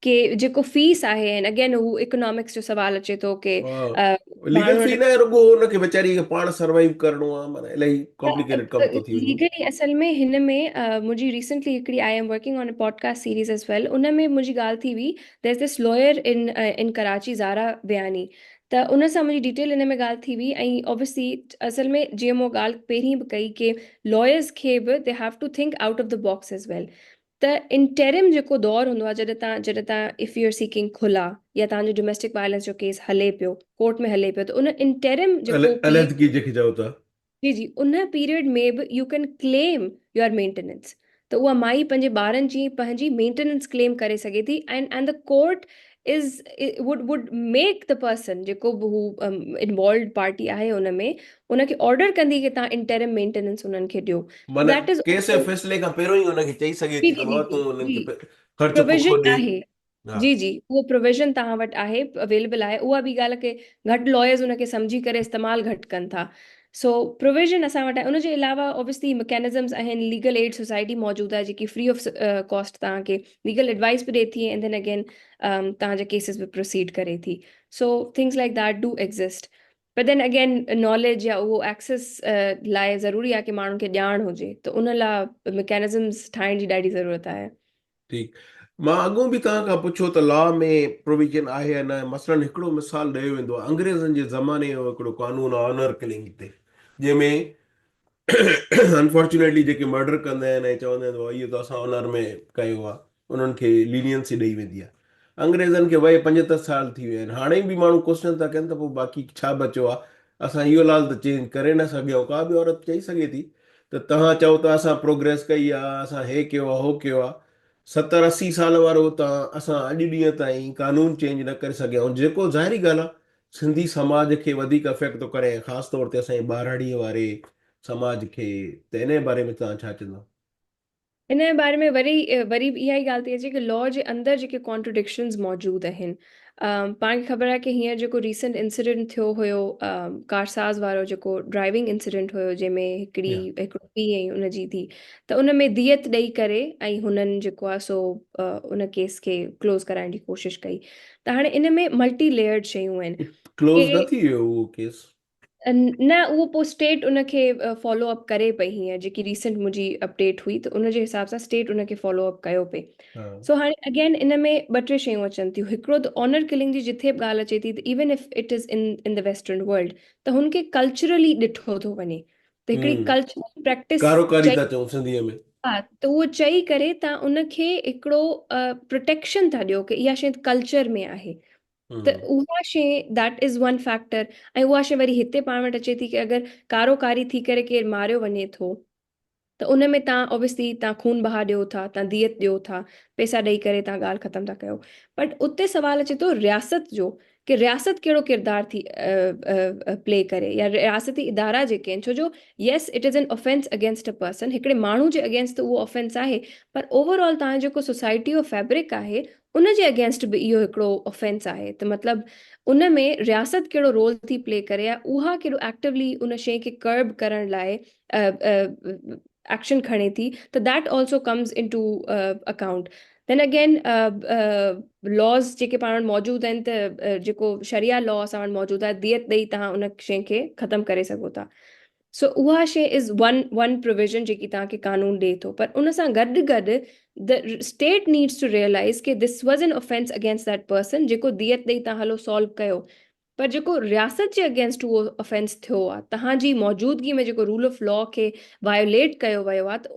S2: कि जेको फीस आहे एंड अगेन हू इकोनॉमिक्स जो सवाल अचे थो कि
S1: हा लीगल
S2: माण्हू
S1: फी
S2: वटि।
S1: न आहे, रुॻो हुनखे वीचारी खे पाण सर्वाइव करणो आहे, माना इलाही कॉम्प्लिकेटेड कमु थो थी वञे।
S2: लीगली असल में हिन में मुंहिंजी रिसेंटली हिकिड़ी I am working on a podcast series as well, उन में मुंहिंजी ॻाल्हि थी हुई। There is this lawyer in इन कराची, ज़ारा बयानी। त उन सां मुंहिंजी डिटेल हिन में ॻाल्हि थी हुई, ऐं ऑब्वियसली असल में जीअं मूं ॻाल्हि पहिरीं बि कई कि लॉयर्स खे बि they have to think out of the box as well. त इंटरिम जेको दौर हूंदो आहे, जॾहिं तव्हां इफ़ यू आर सीकिंग खुला, या तव्हांजो डोमेस्टिक वायलेंस जो केस हले पियो, कोर्ट में हले पियो, त उन इंटरिम जेको
S1: अलहदगी जंहिंखे चओ था।
S2: जी जी, उन पीरियड में बि U can claim your maintenance. त उहा माई पंहिंजे ॿारनि जी पंहिंजी मेंटेनेंस क्लेम करे सघे थी, and the court is would make the person जेको बि हू इन्वॉल्व पार्टी आहे हुन में, उनखे ऑर्डर कंदी कि तव्हां इंटरिम मेंटेनेंस उन्हनि खे ॾियो।
S1: माना
S2: दैट इज़
S1: केस जे फ़ैसिले खां पहिरियों ई हुनखे चई सघे
S2: जी
S1: थी
S2: जी
S1: त
S2: जी
S1: बाबा
S2: जी
S1: तूं हुननि खे
S2: जी,
S1: ख़र्चु
S2: प्रोविजन
S1: पुखो ॾे।
S2: आहे।
S1: हा।
S2: जी जी, उहो प्रोविजन तव्हां वटि आहे, अवेलेबल आहे। उहा बि ॻाल्हि की घटि लॉयर्स उनखे सम्झी करे इस्तेमालु घटि कनि था। सो प्रोविजन असां वटि आहे। उनजे अलावा ऑब्वियसली मैकेनिज़म्स आहिनि। लीगल एड सोसाइटी मौजूदु आहे जेकी फ्री ऑफ कॉस्ट तव्हांखे लीगल एडवाइस बि ॾिए थी, एंड देन अगेन तव्हांजा केसिस बि प्रोसीड करे थी। So things like that do exist. But then again knowledge या उहो एक्सेस लाइ ज़रूरी आहे कि माण्हुनि खे ॼाण हुजे, त उन लाइ मैकेनिज़म्स ठाहिण जी ॾाढी ज़रूरत आहे।
S1: ठीकु। मां अॻों बि तव्हां खां पुछो त लॉ में प्रोविजन आहे या न। मसलन हिकिड़ो मिसाल ॾियो वेंदो आहे, अंग्रेज़नि जे ज़माने जो हिकिड़ो कानून आहे ऑनर किलिंग ते, जंहिंमें अनफॉर्चुनेटली जेके मर्डर कंदा आहिनि ऐं चवंदा आहिनि इहो त असां ऑनर में कयो आहे, उन्हनि खे लीनियंसी ॾेई वेंदी आहे। अंग्रेज़नि खे वये 75 साल थी विया आहिनि, हाणे बि माण्हू क्वेश्चन था कनि त पोइ बाक़ी छा बचियो आहे। असां इहो लाल त चेंज करे न सघियो, का बि औरत चई सघे थी त तव्हां चओ त असां प्रोग्रेस कई आहे, असां हे कयो आहे, हो कयो आहे। 70-80 साल वारो तव्हां असां अॼु ॾींहं ताईं कानून चेंज न करे सघिया, ऐं जेको ज़ाहिरी ॻाल्हि आहे सिंधी समाज खे वधीक अफेक्ट थो करे, ख़ासि तौर ते असांजे ॿारहड़ीअ वारे समाज खे। त इन जे बारे में तव्हां छा चवंदा?
S2: हिन जे बारे में वरी बि इहा ई ॻाल्हि थी अचे कि लॉ जे अंदरि जेके कॉन्ट्रडिक्शंस मौजूदु आहिनि। पाण खे ख़बर आहे कि हींअर जेको रीसेंट इंसिडेंट थियो हुयो, कारसाज़ वारो जेको ड्राइविंग इंसिडेंट हुयो, जंहिंमें हिकिड़ो पीउ ऐं उनजी थी, त उन में दियत ॾेई करे ऐं हुननि जेको आहे सो उन केस खे क्लोज़ कराइण जी कोशिशि कई। त हाणे इन में मल्टी लेयर्ड शयूं आहिनि
S1: क्लोज़ न
S2: कि
S1: थी वियो उहो केस?
S2: न, उहो पोइ स्टेट उनखे फॉलो अप करे पई। हींअर जेकी रीसेंट मुंहिंजी अपडेट हुई, त उनजे हिसाब सां स्टेट उनखे फॉलो अप कयो पई।
S1: हा।
S2: सो हाणे अगेन इन में ॿ टे शयूं अचनि थियूं। हिकिड़ो त ऑनर किलिंग जी जिथे बि ॻाल्हि अचे थी, त even if it is in the western world, त हुनखे कल्चरली ॾिठो थो वञे, त हिकिड़ी
S1: हम्म
S2: कल्चरल प्रैक्टिस
S1: कारोकारी
S2: चई।
S1: था चऊं सिंधीअ में।
S2: हा, त उहो चई करे तव्हां उनखे हिकिड़ो प्रोटेक्शन था ॾियो कि इहा शइ कल्चर में आहे। त
S1: हम्म
S2: उहा शइ दैट इज़ वन फैक्टर। ऐं उहा शइ वरी हिते पाण वटि अचे थी कि अगरि कारोकारी थी करे केरु मारियो वञे थो, त उन में तव्हां ऑब्वियसली तव्हां खून बहा ॾियो था, तव्हां दियत ॾियो था, पैसा ॾेई करे तव्हां ॻाल्हि ख़तमु था कयो। बट उते सवाल अचे थो रियासत जो, कि रियासत कहिड़ो किरदारु थी प्ले करे, या रियासती इदारा जेके आहिनि। छो जो yes, it is an offence against a person, हिकिड़े माण्हू जे अगेंस्ट उहो ऑफेंस आहे, पर ओवरऑल तव्हां जेको सोसाइटी जो फैब्रिक आहे उनजे अगेंस्ट बि इहो हिकिड़ो ऑफेंस आहे। त मतिलबु उन में रियासत कहिड़ो रोल थी प्ले करे, या उहा कहिड़ो एक्टिवली उन शइ खे कर्ब करण लाइ एक्शन खणे थी, त that also comes into account. Then again laws जेके पाण वटि मौजूदु आहिनि, त जेको शरिया लॉ असां वटि मौजूदु आहे, दियत ॾेई तव्हां उन शइ खे ख़तमु करे सघो था। सो उहा शइ इज़ वन प्रोविजन जेकी तव्हांखे कानून ॾिए थो। पर उन सां गॾु गॾु the state needs to realise कि this was an offence against that person, जेको दियत ॾेई तव्हां हलो सॉल्व कयो। पर जेको रियासत जे अगेंस्ट उहो ऑफेंस थियो आहे, तव्हांजी मौजूदगी में जेको रूल ऑफ लॉ खे वायोलेट कयो वियो आहे, त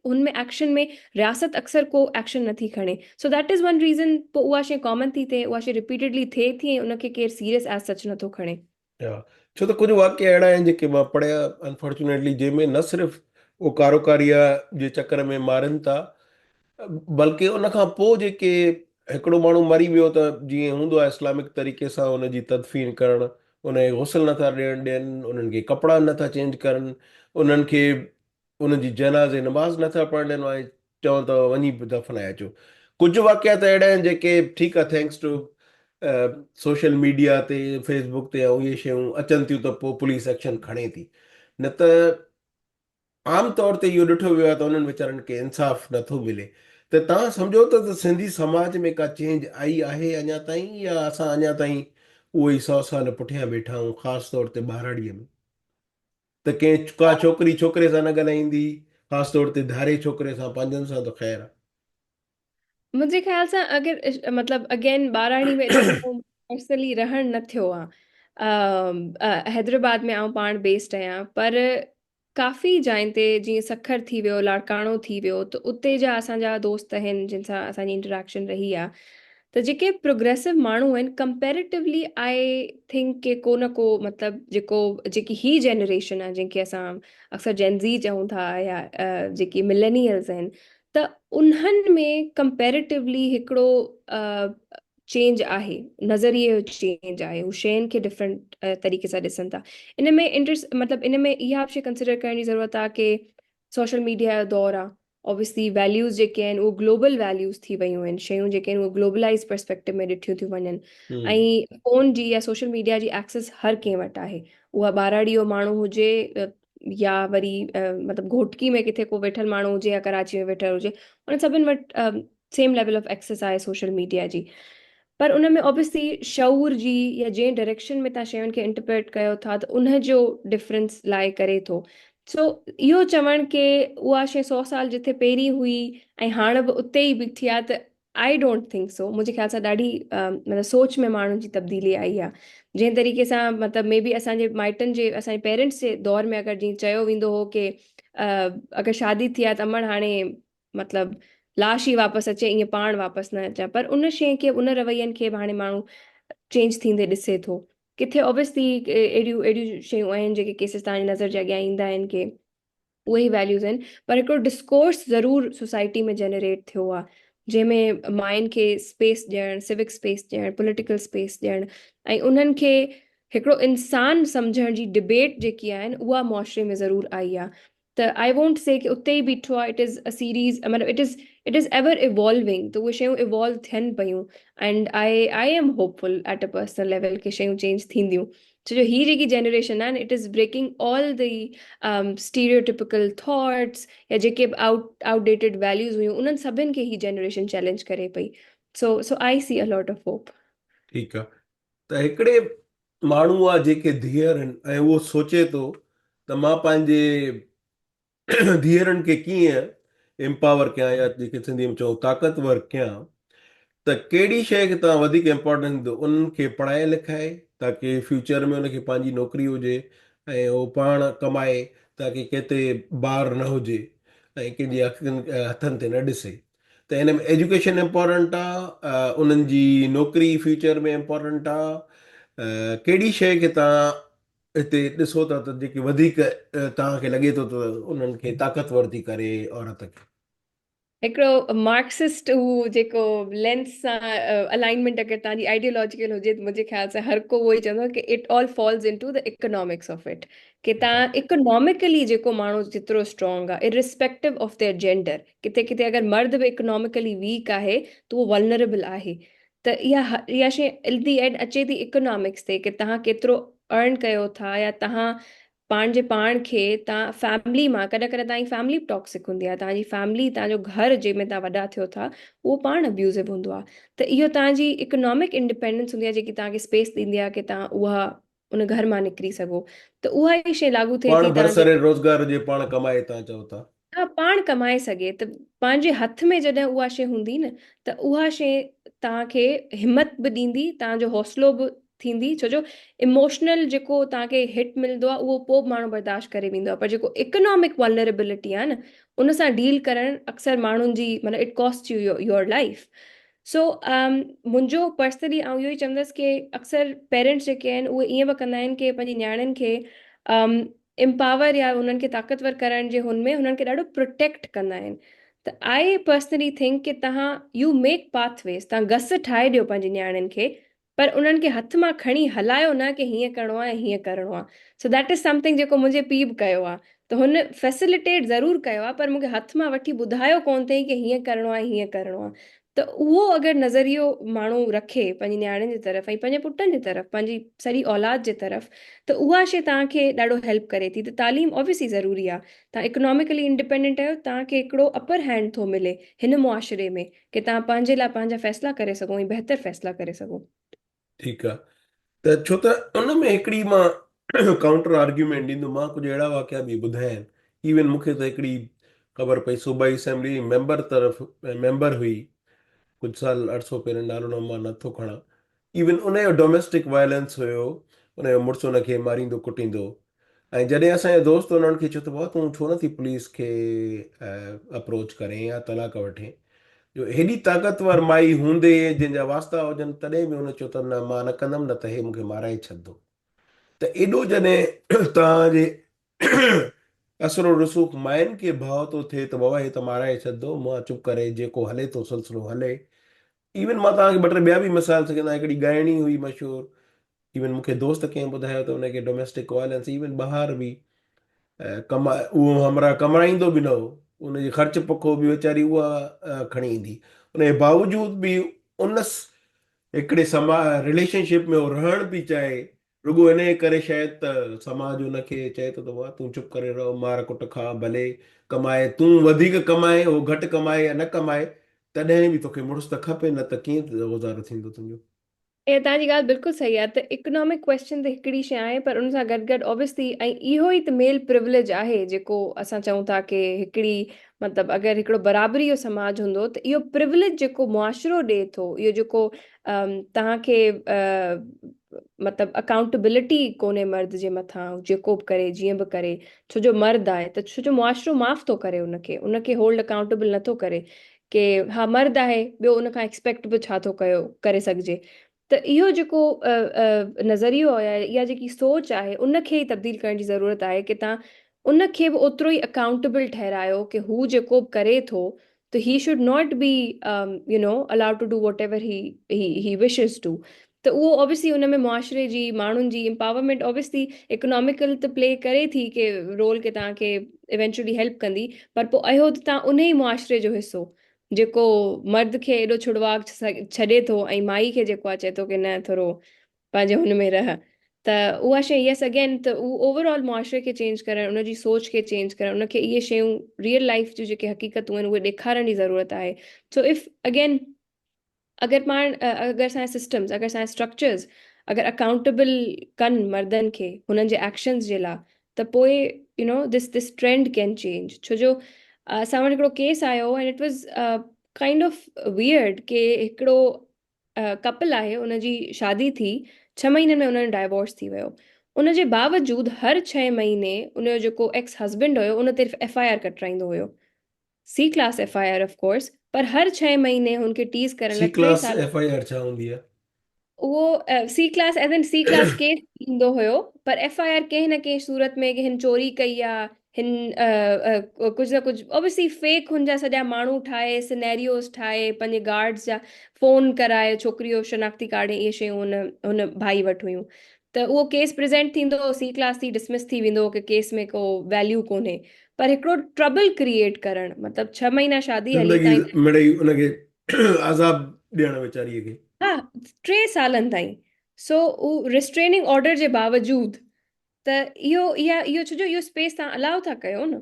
S2: हुनमें एक्शन में रियासत अक्सर को एक्शन नथी खणे। सो दैट इज़ वन रीज़न पोइ उहा शइ कॉमन थी थिए, उहा शइ रिपीटेडली थिए थी, ऐं उनखे केरु सीरियस एज सच नथो खणे।
S1: हा। छो त कुझु वाक्य अहिड़ा आहिनि जेके मां पढ़िया अनफॉर्चुनेटली, जंहिंमें न सिर्फ़ु उहो कारोकारीअ जे चकर में मारनि था, बल्कि उन खां पोइ जेके हिकिड़ो माण्हू मरी वियो त जीअं हूंदो आहे इस्लामिक तरीक़े सां उनजी तदफ़ीन करणु, उनखे गुस्ल नथा ॾियनि, उन्हनि खे कपिड़ा नथा चेंज करनि, उन्हनि खे उनजी जनाज़े नमाज़ नथा पढ़णु ॾियनि, ऐं चवनि था वञी दफ़नाए अचो। कुझु वाक़िया त अहिड़ा आहिनि जेके ठीकु आहे, थैंक्स टू सोशल मीडिया ते, फेसबुक ते ऐं इहे शयूं अचनि थियूं त पोइ पुलिस एक्शन खणे थी। न त आम तौर ते इहो ॾिठो वियो आहे त उन्हनि वीचारनि खे इंसाफ़ नथो मिले। त तव्हां सम्झो था त सिंधी समाज में का चेंज आई आहे अञा ताईं, या असां अञा ताईं उहो ई 100 साल पुठियां वेठा आहियूं, ख़ासि तौर ते ॿारड़ीअ में। त कंहिं का छोकिरी छोकिरे सां न ॻाल्हाईंदी, ख़ासि तौर ते धारे छोकिरे सां, पंहिंजनि सां त ख़ैरु
S2: मुंहिंजे ख्याल सां अगरि मतिलबु अगेन ॿाराणी में एतिरो पर्सनली रहण न थियो आहे। हैदराबाद में आउं पाण बेस्ड आहियां, पर काफ़ी जाइनि ते जीअं सखर थी वियो, लाड़काणो थी वियो, त उते जा असांजा दोस्त आहिनि जिन सां असांजी इंटरेक्शन रही आहे। त जेके प्रोग्रेसिव माण्हू आहिनि कंपेरेटिवली आई थिंक के को न को मतिलबु जेकी ही जनरेशन आहे जंहिंखे असां अक्सर जेनज़ी चऊं था, या जेकी मिलेनियल्स आहिनि, त उन्हनि में कंपेरेटिवली हिकिड़ो चेंज आहे, नज़रिए जो चेंज आहे। हू शयुनि खे डिफरेंट तरीक़े सां ॾिसनि था। इन में इंट्रस्ट मतिलबु इन में इहा बि शइ कंसिडर करण जी ज़रूरत आहे कि सोशल मीडिया जो दौर आहे। ऑब्वियसली वैल्यूज़ जेके आहिनि उहे ग्लोबल वैल्यूज़ थी वियूं आहिनि, शयूं जेके आहिनि उहे ग्लोबलाइज़ पर्सपेक्टिव में ॾिठियूं थियूं वञनि।
S1: हम्म।
S2: ऐं फ़ोन जी या सोशल मीडिया जी एक्सेस हर कंहिं वटि आहे। उहा ॿाराड़ी जो माण्हू हुजे, या वरी मतिलबु घोटकी में किथे को वेठल माण्हू हुजे, या कराची में वेठल हुजे, उन सभिनि वटि सेम लेवल ऑफ एक्सेस आहे सोशल मीडिया जी। पर उन में ऑब्वियसली शऊर जी या जंहिं डायरेक्शन में तव्हां शयुनि खे इंटरप्रेट कयो था, त उन जो डिफरेंस लाइ करे थो। सो इहो चवणु की उहा शइ 100 साल जिथे पहिरीं हुई ऐं हाणे बि उते ई बीठी आहे, त आई डोंट थिंक सो। मुंहिंजे ख्याल सां ॾाढी मतिलबु सोच में माण्हुनि जी तब्दीली आई आहे। जंहिं तरीक़े सां मतिलबु मे बी असांजे माइटनि जे, असांजे पेरेंट्स जे दौर में अगरि जीअं चयो वेंदो हो की अगरि शादी थी आहे त अमड़ हाणे मतिलबु लाश ई वापसि अचे, ईअं पाण वापसि न अचां, पर उन शइ खे, उन रवैयनि खे बि हाणे माण्हू चेंज थींदे ॾिसे थो। किथे ऑब्वियसली अहिड़ियूं अहिड़ियूं शयूं आहिनि जेके केसिस तव्हांजी नज़र जे अॻियां ईंदा आहिनि की उहे ई वैल्यूज़ आहिनि, पर हिकिड़ो डिस्कोर्स ज़रूरु सोसाइटी में जनरेट थियो आहे, जंहिंमें माइनि खे स्पेस ॾियणु, सिविक स्पेस ॾियणु, पॉलिटिकल स्पेस ॾियणु, ऐं उन्हनि खे हिकिड़ो इंसान सम्झण जी डिबेट जेकी आहिनि उहा मुआशरे में ज़रूरु आई आहे। त आई वोंट से कि उते ई बीठो आहे। इट इज़ अ सीरीज़, मतिलबु इट इज़ एवर इवॉल्विंग, त उहे शयूं इवॉल्व थियनि पियूं। And I am hopeful at a personal level कि शयूं चेंज थींदियूं। छो जो हीअ जेकी जनरेशन आहे न, it is breaking all the stereotypical thoughts, या जेके आउटडेटेड वैल्यूज़ हुयूं, उन्हनि सभिनि खे ही जनरेशन चैलेंज करे पई। So I see a lot of hope.
S1: ठीकु आहे। त हिकिड़े माण्हू आहे जेके धीअर आहिनि, ऐं उहो सोचे थो त मां पंहिंजे धीअरनि खे कीअं एम्पावर कयां, या जेके सिंधी में चऊं ताक़तवर कयां। त कहिड़ी शइ खे तव्हां वधीक इम्पोर्टेंस ॾियो? उन्हनि खे पढ़ाए लिखाए ताकी फ्यूचर में उनखे पंहिंजी नौकरी हुजे, ऐं उहो पाण कमाए, ताकी किथे ॿार न हुजे ऐं कंहिंजे हथनि ते न ॾिसे। त हिन में एजुकेशन इम्पोर्टेंट आहे, उन्हनि जी नौकरी फ्यूचर में इम्पोर्टेंट आहे। कहिड़ी शइ खे तव्हां हिते ॾिसो था त जेकी वधीक तव्हांखे लॻे थो त उन्हनि खे ताक़तवर थी करे औरत खे?
S2: हिकिड़ो मार्क्सिस्ट हू जेको लेंस सां अलाइनमेंट अगरि तव्हांजी आइडियोलॉजिकल हुजे, त मुंहिंजे ख्याल सां हर को उहो ई चवंदो कि it all falls into the economics of it. कि तव्हां इकोनॉमिकली जेको माण्हू जेतिरो स्ट्रॉन्ग आहे, इरिस्पेक्टिव ऑफ देयर जेंडर, किथे किथे अगरि मर्द बि इकोनॉमिकली वीक आहे त उहो वल्नरेबल आहे। त इहा शइ इन दी एंड अचे थी इकोनॉमिक्स ते, कि तव्हां केतिरो अर्न कयो था, या तव्हां पाण खे तव्हां फैमिली मां, कॾहिं कॾहिं तव्हांजी फैमिली बि टॉक्सिक हूंदी आहे, तव्हांजी फैमिली, तव्हांजो घर जंहिंमें तव्हां वॾा थियो था, उहो पाण अब्यूज़िव हूंदो आहे। त इहो तव्हांजी इकोनॉमिक इंडिपेंडेंस हूंदी आहे जेकी तव्हांखे स्पेस ॾींदी आहे कि तव्हां उहा उन घर मां निकिरी सघो। त उहा ई शइ लागू थिए
S1: पाण
S2: थी तव्हांजे।
S1: बरसरे रोज़गार हुजे, पाण कमाए, तव्हां चओ था?
S2: हा, पाण कमाए सघे, त पंहिंजे हथ में जॾहिं उहा शइ हूंदी न, त उहा शइ तव्हांखे हिमत बि ॾींदी, तव्हांजो हौसलो बि थींदी। छो जो इमोशनल जेको तव्हांखे हिट मिलंदो आहे उहो पोइ बि माण्हू बर्दाश्त करे वेंदो आहे, पर जेको इकोनॉमिक वल्नरेबिलिटी आहे न, उन सां डील करणु अक्सर माण्हुनि जी, मतिलबु it cost you your life. So मुंहिंजो पर्सनली आउं इहो ई चवंदसि कि अक्सर पेरेंट्स जेके आहिनि उहे ईअं बि कंदा आहिनि कि पंहिंजी नियाणियुनि खे एम्पावर या उन्हनि खे ताक़तवर करण जे हुन में हुननि खे ॾाढो प्रोटेक्ट कंदा आहिनि। त आई पर्सनली थिंक कि तव्हां यू मेक पाथवेज, तव्हां घस ठाहे ॾियो पंहिंजी नियाणियुनि खे, पर उन्हनि खे हथ मां खणी हलायो न कि हीअं करिणो आहे हीअं करिणो आहे। सो दैट इज़ समथिंग जेको मुंहिंजे पीउ बि कयो आहे। त हुन फैसिलिटेट ज़रूरु कयो आहे, पर मूंखे हथ मां वठी ॿुधायो कोन अथई कि हीअं करिणो आहे हीअं करिणो आहे। त उहो अगरि नज़रियो माण्हू रखे पंहिंजी नियाणियुनि जी तरफ़ ऐं पंहिंजे पुटनि जी तरफ़, पंहिंजी सॼी औलाद जे तरफ़, त उहा शइ तव्हांखे ॾाढो हेल्प करे थी। त तालीम ऑब्वियसली ज़रूरी आहे। तव्हां इकोनॉमिकली इंडिपेंडेंट आहियो, तव्हांखे हिकिड़ो अपर हैंड थो मिले हिन मुआशरे में, कि तव्हां पंहिंजे लाइ पंहिंजा फ़ैसिला करे सघो ऐं बहितर फ़ैसिला करे सघो।
S1: ठीकु आहे। त छो त उन में हिकिड़ी मां काउंटर आर्ग्यूमेंट ॾींदुमि, मां कुझु अहिड़ा वाकिया बि ॿुधाया आहिनि। इवन मूंखे त हिकिड़ी ख़बर पई, सूबाई असेंबली मेंबर तरफ़ मेंबर हुई कुझु साल अरसो पहिरियों, नालो न मां नथो खणा। इवन उनजो डोमेस्टिक वायलेंस हुयो, उनजो मुड़ुसु उनखे मारींदो कुटींदो। ऐं जॾहिं असांजो दोस्त उन्हनि खे चयो त भाउ तूं छो नथी पुलिस खे अप्रोच करें या तलाक वठें, जो हेॾी ताक़तवर माई हूंदे जंहिंजा वास्ता हुजनि तॾहिं बि हुन चयो त न मां न कंदमि, न त हे मूंखे माराए छॾंदो। त एॾो जॾहिं तव्हांजे असुरो रसूख़ माइनि खे भाव थो थिए त बाबा हे त माराए छॾंदो, मां चुप करे जेको हले थो सिलसिलो हले। इवन मां तव्हांखे ॿ टे ॿिया बि मिसाल सघंदा, हिकिड़ी ॻाइणी हुई मशहूरु। इवन मूंखे दोस्त कंहिं ॿुधायो त हुनखे डोमेस्टिक वायलेंस इवन ॿाहिरि बि उहो हमरा कमाईंदो बि न हो, उनजी ख़र्च पको बि वीचारी उहा खणी ईंदी। उनजे बावजूद बि उन हिकिड़े रिलेशनशिप में उहो रहण बि चाहे, रुॻो इन जे करे शायदि त समाज हुनखे चए थो त वाह तूं चुप करे रहो, मार कुट खा भले, कमाए तूं वधीक कमाए उहो घटि कमाए या न कमाए, तॾहिं बि तोखे मुड़ुसु त खपे, न त कीअं गुज़ारो थींदो तुंहिंजो।
S2: ऐं तव्हांजी ॻाल्हि बिल्कुलु सही आहे त इकोनॉमिक क्वेश्चन त हिकिड़ी शइ आहे, पर उन सां गॾु गॾु ऑब्वियसली ऐं इहो ई त मेल प्रिविलेज आहे जेको असां चऊं था की हिकिड़ी मतिलबु अगरि हिकिड़ो बराबरी जो समाज हूंदो त इहो प्रिविलेज जेको मुआशिरो ॾिए थो, इहो जेको तव्हांखे मतिलबु अकाउंटेबिलिटी कोन्हे मर्द जे मथां, जेको बि करे जीअं बि करे, छो जो मर्द आहे त छो जो मुआशिरो माफ़ थो करे उनखे, उनखे होल्ड अकाउंटेबल नथो करे की हा मर्द आहे, ॿियो उनखां एक्सपेक्ट बि छा थो कयो करे सघिजे। त इहो जेको नज़रियो आहे, इहा जेकी सोच आहे, उनखे ई तब्दील करण जी ज़रूरत आहे की तव्हां उनखे बि ओतिरो ई अकाउंटेबल ठहरायो की हू जेको बि करे थो त he should not be allowed to do whatever he wishes to. त उहो ऑब्वियसली उन में मुआशरे जी माण्हुनि जी एम्पावरमेंट ऑब्वियसली इकोनॉमिकल त प्ले करे थी की रोल खे तव्हांखे इवेंचुअली हेल्प कंदी, पर पोइ आहियो त तव्हां उन ई मुआशरे जो हिसो जेको मर्द खे एॾो छुड़वाक छॾे थो ऐं माई खे जेको आहे चए थो की न थोरो पंहिंजे हुन में रह, त उहा शइ यस अगेन त उहो ओवरऑल मुआशरे खे चेंज करणु, उनजी सोच खे चेंज करणु, उनखे इहे शयूं रियल लाइफ जूं जेके हक़ीक़तूं आहिनि उहे ॾेखारण जी ज़रूरत आहे। सो इफ अगेन अगरि पाण अगरि असांजा सिस्टम्स, अगरि असांजा स्ट्रक्चर्स अगरि अकाउंटेबल कनि मर्दनि खे हुननि जे एक्शन्स जे लाइ, त पोइ दिस ट्रेंड कैन चेंज। छो जो असां वटि हिकिड़ो केस आयो एंड इट वाज़ काइंड ऑफ वियर्ड के हिकिड़ो कपल आहे, उनजी शादी थी, 6 महीननि में उन्हनि डाइवोर्स थी वियो। उनजे बावजूद हर 6 महीने उनजो जेको एक्स हस्बैंड हुयो उन ते FIR कटराईंदो हुयो, C class FIR of course, पर हर 6 महीने हुनखे टीज करण
S1: सी
S2: लाइ टे
S1: क्लास
S2: साल
S1: FIR छा हूंदी आहे?
S2: उहो C class as an C class case ईंदो हुयो, पर FIR कंहिं न कंहिं सूरत में की हिन चोरी कई आहे, हिन कुझु न कुझु ऑब्वियसली फेक हुनजा सॼा माण्हू ठाहे, सिनेरियोस ठाहे, पंहिंजे गार्ड्स जा फोन कराए छोकिरी जो शनाख्ती कार्ड ऐं इहे शयूं हुन हुन भाई वटि हुयूं। त उहो केस प्रेज़ेंट थींदो, C क्लास थी डिसमिस थी वेंदो की केस में को वैल्यू कोन्हे, पर हिकिड़ो ट्रबल क्रिएट करणु मतिलबु 6 महीना शादी हली
S1: ज़िंदगी
S2: ताईं,
S1: मिड़ई उनखे आज़ाब ॾियण वीचारीअ खे।
S2: हा 3 सालनि ताईं। सो उहो रिस्ट्रेनिंग ऑर्डर जे बावजूद त इहो छो जो इहो स्पेस तव्हां अलाउ था कयो न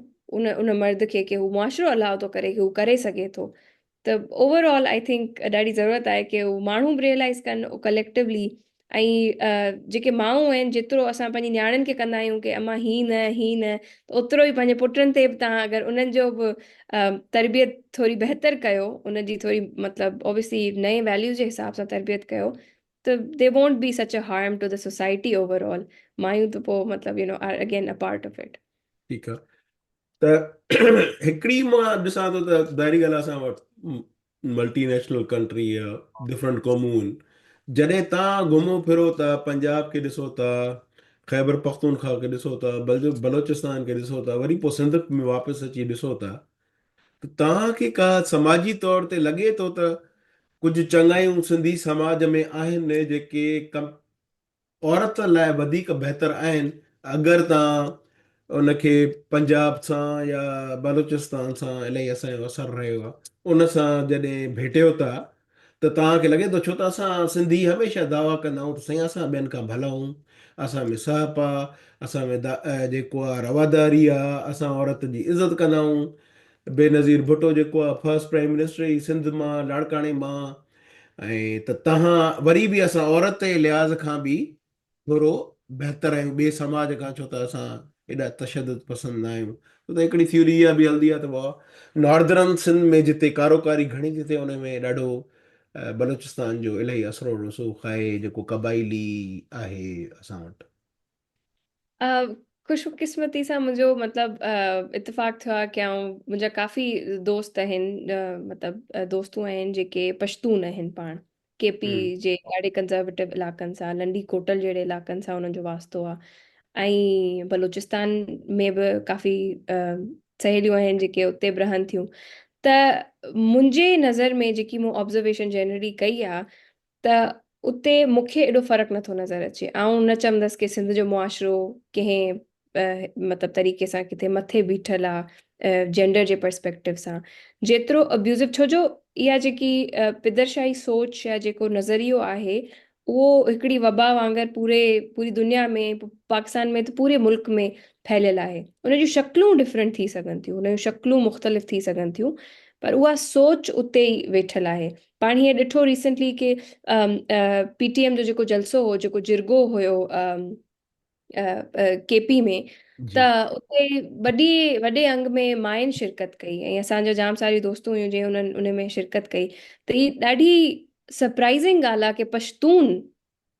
S2: उन मर्द खे की हू मुआशिरो अलाउ थो करे की हू करे सघे थो। त ओवरऑल आई थिंक ॾाढी ज़रूरत आहे की हू माण्हू बि रियलाइज़ कनि कलेक्टिवली, ऐं जेके माण्हू आहिनि जेतिरो असां पंहिंजी नियाणियुनि खे कंदा आहियूं की अम्मा ही न ही न, त ओतिरो ई पंहिंजे पुटनि ते बि तव्हां अगरि उन्हनि जो बि तरबियत थोरी बहितर कयो, उनजी थोरी मतिलबु ऑब्वियसली नए वैल्यूज़ जे हिसाब सां तरबियत कयो, त दे won't be such a harm to the society overall. मायूं त पोइ मतिलबु are again a part of it.
S1: ठीकु आहे। त हिकिड़ी मां ॾिसां थो त ज़ाहिरी ॻाल्हि आहे, असां वटि मल्टीनेशनल कंट्री या डिफरेंट क़ौमूं आहिनि। जॾहिं तव्हां घुमो फिरो था, पंजाब खे ॾिसो था, ख़ैबर पख्तूनख्वा खे ॾिसो था, बलोचिस्तान खे ॾिसो था, वरी पोइ सिंध में वापसि अची ॾिसो था, त तव्हांखे का समाजी तौर ते लॻे थो त कुझु चङायूं सिंधी समाज में आहिनि जेके औरत लाइ वधीक बहितर आहिनि, अगरि तव्हां उनखे पंजाब सां या बलूचिस्तान सां इलाही असांजो असरु रहियो आहे उन सां जॾहिं भेटियो था, त तव्हांखे लॻे थो छो त असां सिंधी हमेशह दावा कंदा आहियूं त साईं असां ॿियनि खां भला आहियूं, असां में साहु आहे, असां में जेको आहे रवादारी आहे, असां औरत जी इज़त कंदा आहियूं। बेनज़ीर भुट्टो जेको आहे फर्स्ट प्राइम मिनिस्टर ई सिंध मां, लाड़काणे मां। ऐं त तव्हां वरी बि असां औरत जे लिहाज़ खां बि थोरो बहितर आहियूं ॿिए समाज खां, छो त असां एॾा तशदुद पसंदि न आहियूं। छो त हिकिड़ी थ्योरी इहा बि हलंदी आहे त भाउ नॉर्दर्न सिंध में जिते कारोकारी घणी थी थिए, उन में ॾाढो बलूचिस्तान जो इलाही असरु रसूख़ आहे जेको क़बाइली आहे असां वटि।
S2: अ, ख़ुशकिस्मती सां मुंहिंजो मतिलबु इत्तेफ़ाक़ थियो आहे कि मुंहिंजा काफ़ी दोस्त आहिनि, मतिलबु दोस्तूं आहिनि जेके पश्तून आहिनि पाण, केपी
S1: हम्म।
S2: जे ॾाढे कंज़र्वेटिव इलाइक़नि सां, नंढी कोटल जहिड़े इलाइक़नि सां हुननि जो वास्तो आहे। ऐं बलूचिस्तान में बि काफ़ी सहेलियूं आहिनि जेके उते बि रहनि थियूं। त मुंहिंजे नज़र में जेकी मूं ऑब्ज़र्वेशन जनरली कई आहे, त उते मूंखे एॾो फ़र्क़ु नथो नज़र अचे। न चवंदसि कि सिंध जो मुआशिरो कंहिं मतिलबु तरीक़े सां किथे मथे बीठल आहे जेंडर जे पर्सपेक्टिव सां, जेतिरो अब्यूज़िव, छो जो इहा जेकी पिदरशाही सोच या जेको नज़रियो आहे, उहो हिकिड़ी वबा वांगुरु पूरी दुनिया में, पाकिस्तान में त पूरे मुल्क में फैलियल आहे। उन जूं शक्लूं डिफरेंट थी सघनि थियूं, उन जूं शक्लूं मुख़्तलिफ़ थी सघनि थियूं, पर उहा सोच उते ई वेठल आहे। पाण हीअं ॾिठो रिसेंटली कि पीटीएम जो जेको जलसो हो, जेको जिरगो हुयो केपी में, त
S1: जी।
S2: उते वॾे अंग में मायुनि शिरकत कई, ऐं असांजा जाम सारी दोस्तूं हुयूं जंहिं उन्हनि उन में शिरकत कई। त ही ॾाढी सरप्राइज़िंग ॻाल्हि आहे कि पश्तून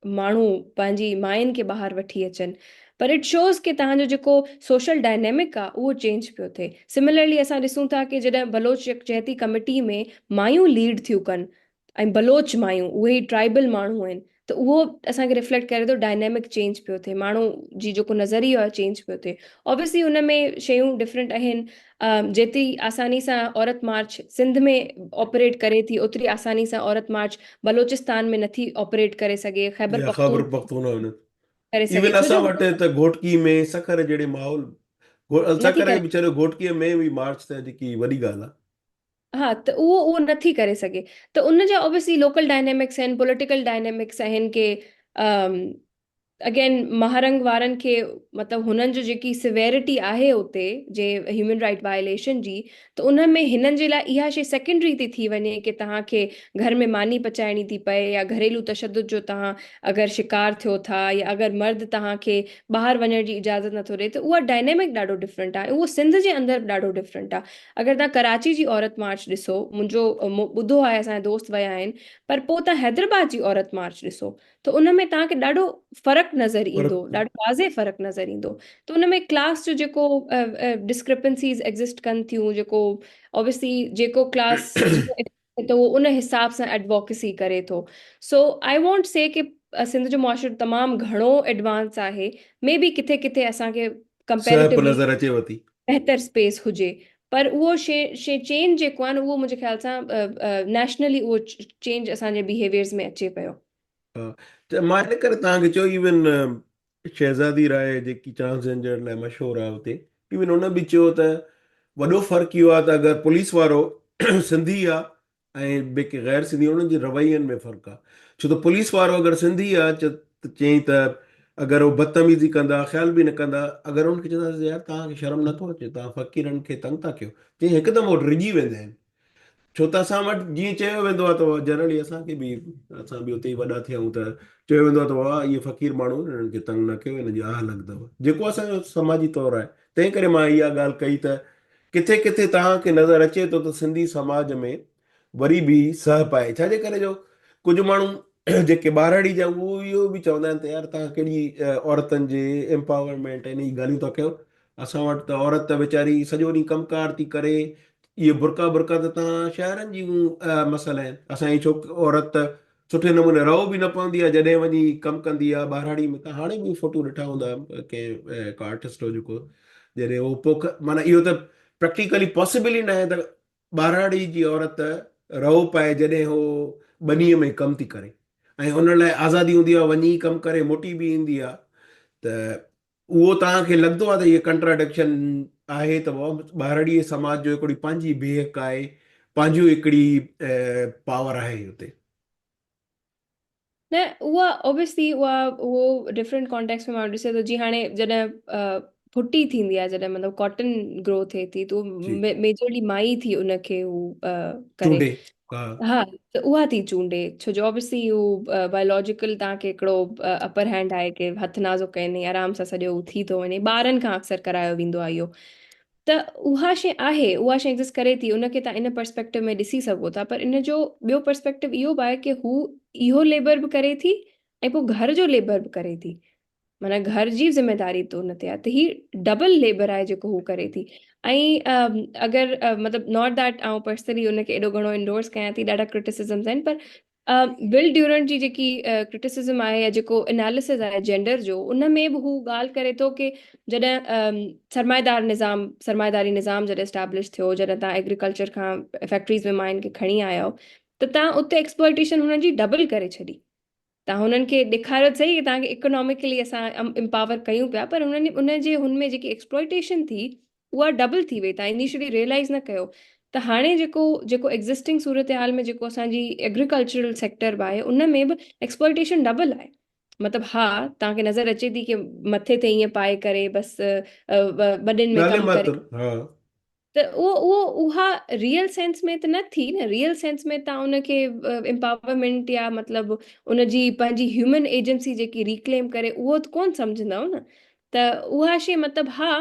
S2: माण्हू पंहिंजी मायुनि खे ॿाहिरि वठी अचनि। पर इट शोज़ कि तव्हांजो जेको सोशल डायनेमिक आहे उहो चेंज पियो थिए। सिमिलरली असां ॾिसूं था कि जॾहिं बलोच चहती कमिटी में मायूं लीड थियूं कनि, ऐं बलोच मायूं उहे ई ट्राइबल माण्हू आहिनि, त उहो असांखे रिफ्लेक्ट करे थो, डायनेमिक चेंज पियो थिए, माण्हू जी जेको नज़रियो आहे चेंज पियो थिए। ऑब्वियसली हुन में शयूं डिफरेंट आहिनि। जेतिरी आसानी सां औरत मार्च सिंध में ऑपरेट करे थी, ओतिरी आसानी सां औरत मार्च बलोचिस्तान में नथी ऑपरेट करे सघे, ख़ैबर
S1: या ख़बर
S2: पख्तून
S1: पख्तून हुन
S2: करे सघे,
S1: इवन
S2: छो
S1: असां
S2: जो
S1: वटि त घोटकी में सखर जहिड़े माहौल,
S2: नथी
S1: सखर
S2: करे।
S1: खे बि चलो घोटकीअ में बि मार्च त जेकी वॾी ॻाल्हि आहे।
S2: हा, त उहो नथी करे सघे। त उन जा ऑब्वियसली लोकल डायनेमिक्स आहिनि, पॉलिटिकल डायनेमिक्स आहिनि के अगेन महारंग वारनि खे, मतिलबु हुननि जो जेकी सिवेरिटी आहे उते जे ह्यूमन राइट वायलेशन जी, त उन में हिननि जे लाइ इहा शइ सेकेंडरी थी वञे कि तव्हांखे घर में मानी पचाइणी थी पए, या घरेलू तशदुद जो तव्हां अगरि शिकार थियो था, या अगरि मर्द तव्हांखे ॿाहिरि वञण जी इजाज़त नथो ॾिए, त उहा डायनेमिक ॾाढो डिफरेंट आहे। उहो सिंध जे अंदरि बि ॾाढो डिफरेंट आहे। अगरि तव्हां कराची जी औरत मार्च ॾिसो, मूं ॿुधो आहे, असांजा दोस्त विया आहिनि, पर पोइ तव्हां हैदराबाद जी औरत मार्च ॾिसो, त उन में तव्हांखे ॾाढो फ़र्क़ु नज़र
S1: पर
S2: ईंदो, ॾाढो वाज़े फ़र्क़ु नज़र ईंदो। त उन में क्लास जो जेको डिस्क्रिपेंसीज़ एग्ज़िस्ट कनि थियूं, जेको ऑब्वियसली जेको क्लास त उहो उन हिसाब सां एडवोकेसी करे थो। सो आई वॉन्ट से कि सिंध जो मुआशिरो तमामु घणो एडवांस आहे, मे बी किथे किथे असांखे
S1: सहप
S2: कंपेरेटिवली
S1: नज़र अचेव थी।
S2: बहितर स्पेस हुजे, पर उहो शे चेंज जेको आहे न, उहो मुंहिंजे ख़्याल सां नेशनली उहो चेंज असांजे बिहेवियर्स में अचे पियो।
S1: हा, त मां हिन करे तव्हांखे चयो, इवन शहज़ादी राय जेकी ट्रांसजेंडर लाइ मशहूरु आहे हुते, इवन हुन बि चयो त वॾो फ़र्क़ु इहो आहे त अगरि पुलिस वारो सिंधी आहे ऐं ॿिए गैर सिंधी, हुननि जे रवैयनि में फ़र्क़ु आहे। छो त पुलिस वारो अगरि सिंधी आहे त चयईं त अगरि उहो बदतमीज़ी कंदा, ख़्याल बि न कंदा, अगरि हुनखे चवंदासीं यार तव्हांखे शर्म नथो अचे, तव्हां फ़क़ीरनि खे तंग था कयो, चई हिकदमि उहो डिॼी वेंदा आहिनि। छो त असां वटि जीअं चयो वेंदो आहे त जनरली असांखे बि, असां बि उते ई वॾा थिया आहियूं, त चयो वेंदो आहे त वाह इहे फ़क़ीर माण्हू आहिनि, हिननि खे तंग न कयो, हिन जी आह लॻंदव, जेको असांजो समाजी तौरु आहे। तंहिं करे मां इहा ॻाल्हि कई त किथे किथे तव्हांखे नज़र अचे थो त सिंधी समाज में वरी बि सहप आहे, छाजे करे जो कुझु माण्हू जेके ॿारड़ी जा, उहो इहो बि चवंदा आहिनि त यार तव्हां कहिड़ी औरतुनि जे एम्पावरमेंट इन जी ॻाल्हियूं था कयो। असां वटि त औरत वीचारी सॼो ॾींहुं कमकार थी करे, इहे बुरका बुरका त तव्हां शहरनि जूं मसल आहिनि। असांजी औरत त सुठे नमूने रहो बि न पवंदी आहे, जॾहिं वञी कमु कंदी आहे ॿारड़ी में। त हाणे बि फोटू ॾिठा हूंदा कंहिं हिकु आर्टिस्ट हो जेको, जॾहिं उहो माना इहो त प्रैक्टिकली पॉसिबल ई न आहे त ॿारड़ी जी औरत रहो पाए जॾहिं हो ॿनीअ में कमु थी करे, ऐं हुन लाइ आज़ादी हूंदी आहे, वञी कमु करे मोटी बि ईंदी आहे। त उहो तव्हांखे लॻंदो आहे त इहे कंट्राडिक्शन आहे, त ॿारड़ीअ समाज जो हिकिड़ी पंहिंजी बेहक आहे, पंहिंजो हिकिड़ी पावर आहे हुते।
S2: न, उहा ऑब्वियसली उहो डिफरेंट कॉन्टेक्स्ट में माण्हू ॾिसे थो। जीअं हाणे जॾहिं फुटी थींदी आहे, जॾहिं मतिलबु कॉटन ग्रो थिए थी, त
S1: जी।
S2: मेजरली माई थी उनखे हू करे।
S1: चूंडे। हा
S2: हा, त उहा थी चूंडे, छो जो ऑब्वियसली हू बायोलॉजिकल तव्हांखे हिकिड़ो अपर हैंड आहे की हथु नाज़ुक कनि आराम सां सॼो थी थो वञे, ॿारनि खां अक्सर करायो वेंदो आहे इहो। त उहा शइ आहे, उहा शइ एग्ज़िस्ट करे थी, उनखे तव्हां इन पर्सपेक्टिव में ॾिसी सघो था, पर इन जो ॿियो पर्सपेक्टिव इहो बि आहे की हू इहो लेबर बि करे थी ऐं पोइ घर जो लेबर बि करे थी, माना घर जी ज़िमेदारी तो न ते आहे, त ही डबल लेबर आहे जेको हू करे थी। ऐं अगरि मतिलबु नॉट दैट आउं पर्सनली उनखे एॾो घणो इंडोर्स कयां थी, ॾाढा क्रिटिसिज़म्स आहिनि, पर विल ड्यूरेंट जी जेकी क्रिटिसिज़म आहे या जेको एनालिसिस आहे जेंडर जो, उन में बि हू ॻाल्हि करे थो की जॾहिं सरमाएदारी निज़ाम जॾहिं स्टैब्लिश थियो, जॾहिं तव्हां एग्रीकल्चर खां फैक्ट्रीज़ में माइन खे खणी आया आहियो, त तव्हां उते एक्सप्लॉइटेशन हुननि जी डबल करे छॾी। तव्हां हुननि खे ॾेखारियो सही की तव्हांखे इकोनॉमिकली असां एम्पावर कयूं पिया, पर हुननि उनजे हुनमें जेकी एक्सप्लॉइटेशन थी उहा डबल थी वई, तव्हां इनिशियली रियलाइज़ न कयो। त हाणे जेको जेको एग्ज़िस्टिंग सूरत हाल में जेको असांजी एग्रीकल्चरल सेक्टर बि आहे, उन में बि एक्सप्लॉइटेशन डबल आहे। मतिलबु हा, तव्हांखे नज़र अचे थी की मथे ते ईअं पाए करे बसि वॾनि में
S1: नाले
S2: कमु करे,
S1: मात्र, हा।
S2: त उहा रियल सेंस में त न थी न, रियल सेंस में तव्हां उनखे एम्पावरमेंट या मतिलबु उनजी पंहिंजी ह्यूमन एजेंसी जेकी रिक्लेम करे उहो त कोन सम्झंदव न। त उहा शइ मतिलबु हा,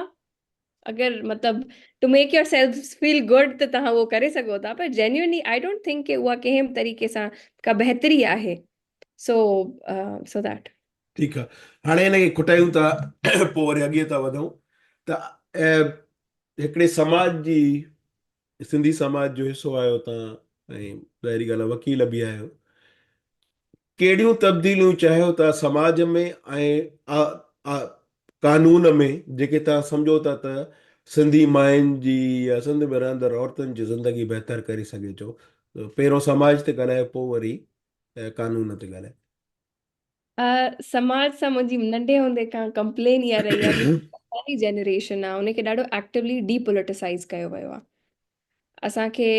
S2: अगरि मतिलबु to make yourself feel good त तव्हां उहो करे सघो था, पर जेन्युइनली आई डोंट थिंक की उहा कंहिं तरीक़े सां का बहितरी आहे। सो सो दैट।
S1: ठीकु आहे, हाणे हिनखे खुटायूं था पोइ वरी अॻिए था वधूं। त हिकिड़े समाज जी, सिंधी समाज जो हिसो आहियो तव्हां, ऐं ज़ाहिरी ॻाल्हि आहे वकील बि आहियो। कहिड़ियूं तब्दीलियूं चाहियो था समाज में ऐं कानून में, जेके तव्हां सम्झो था त सिंधी मायुनि जी या सिंध में रहंदड़ औरतुनि जी ज़िंदगी बहितर करे सघे थो? पहिरियों समाज ते ॻाल्हाए, पोइ वरी कानून ते ॻाल्हाए।
S2: समाज सां मुंहिंजी नंढे हूंदे खां कंप्लेन इहा रही आहे की असांजी जनरेशन आहे उनखे ॾाढो एक्टिवली डीपोलिटिसाइज़ कयो वियो आहे। असांखे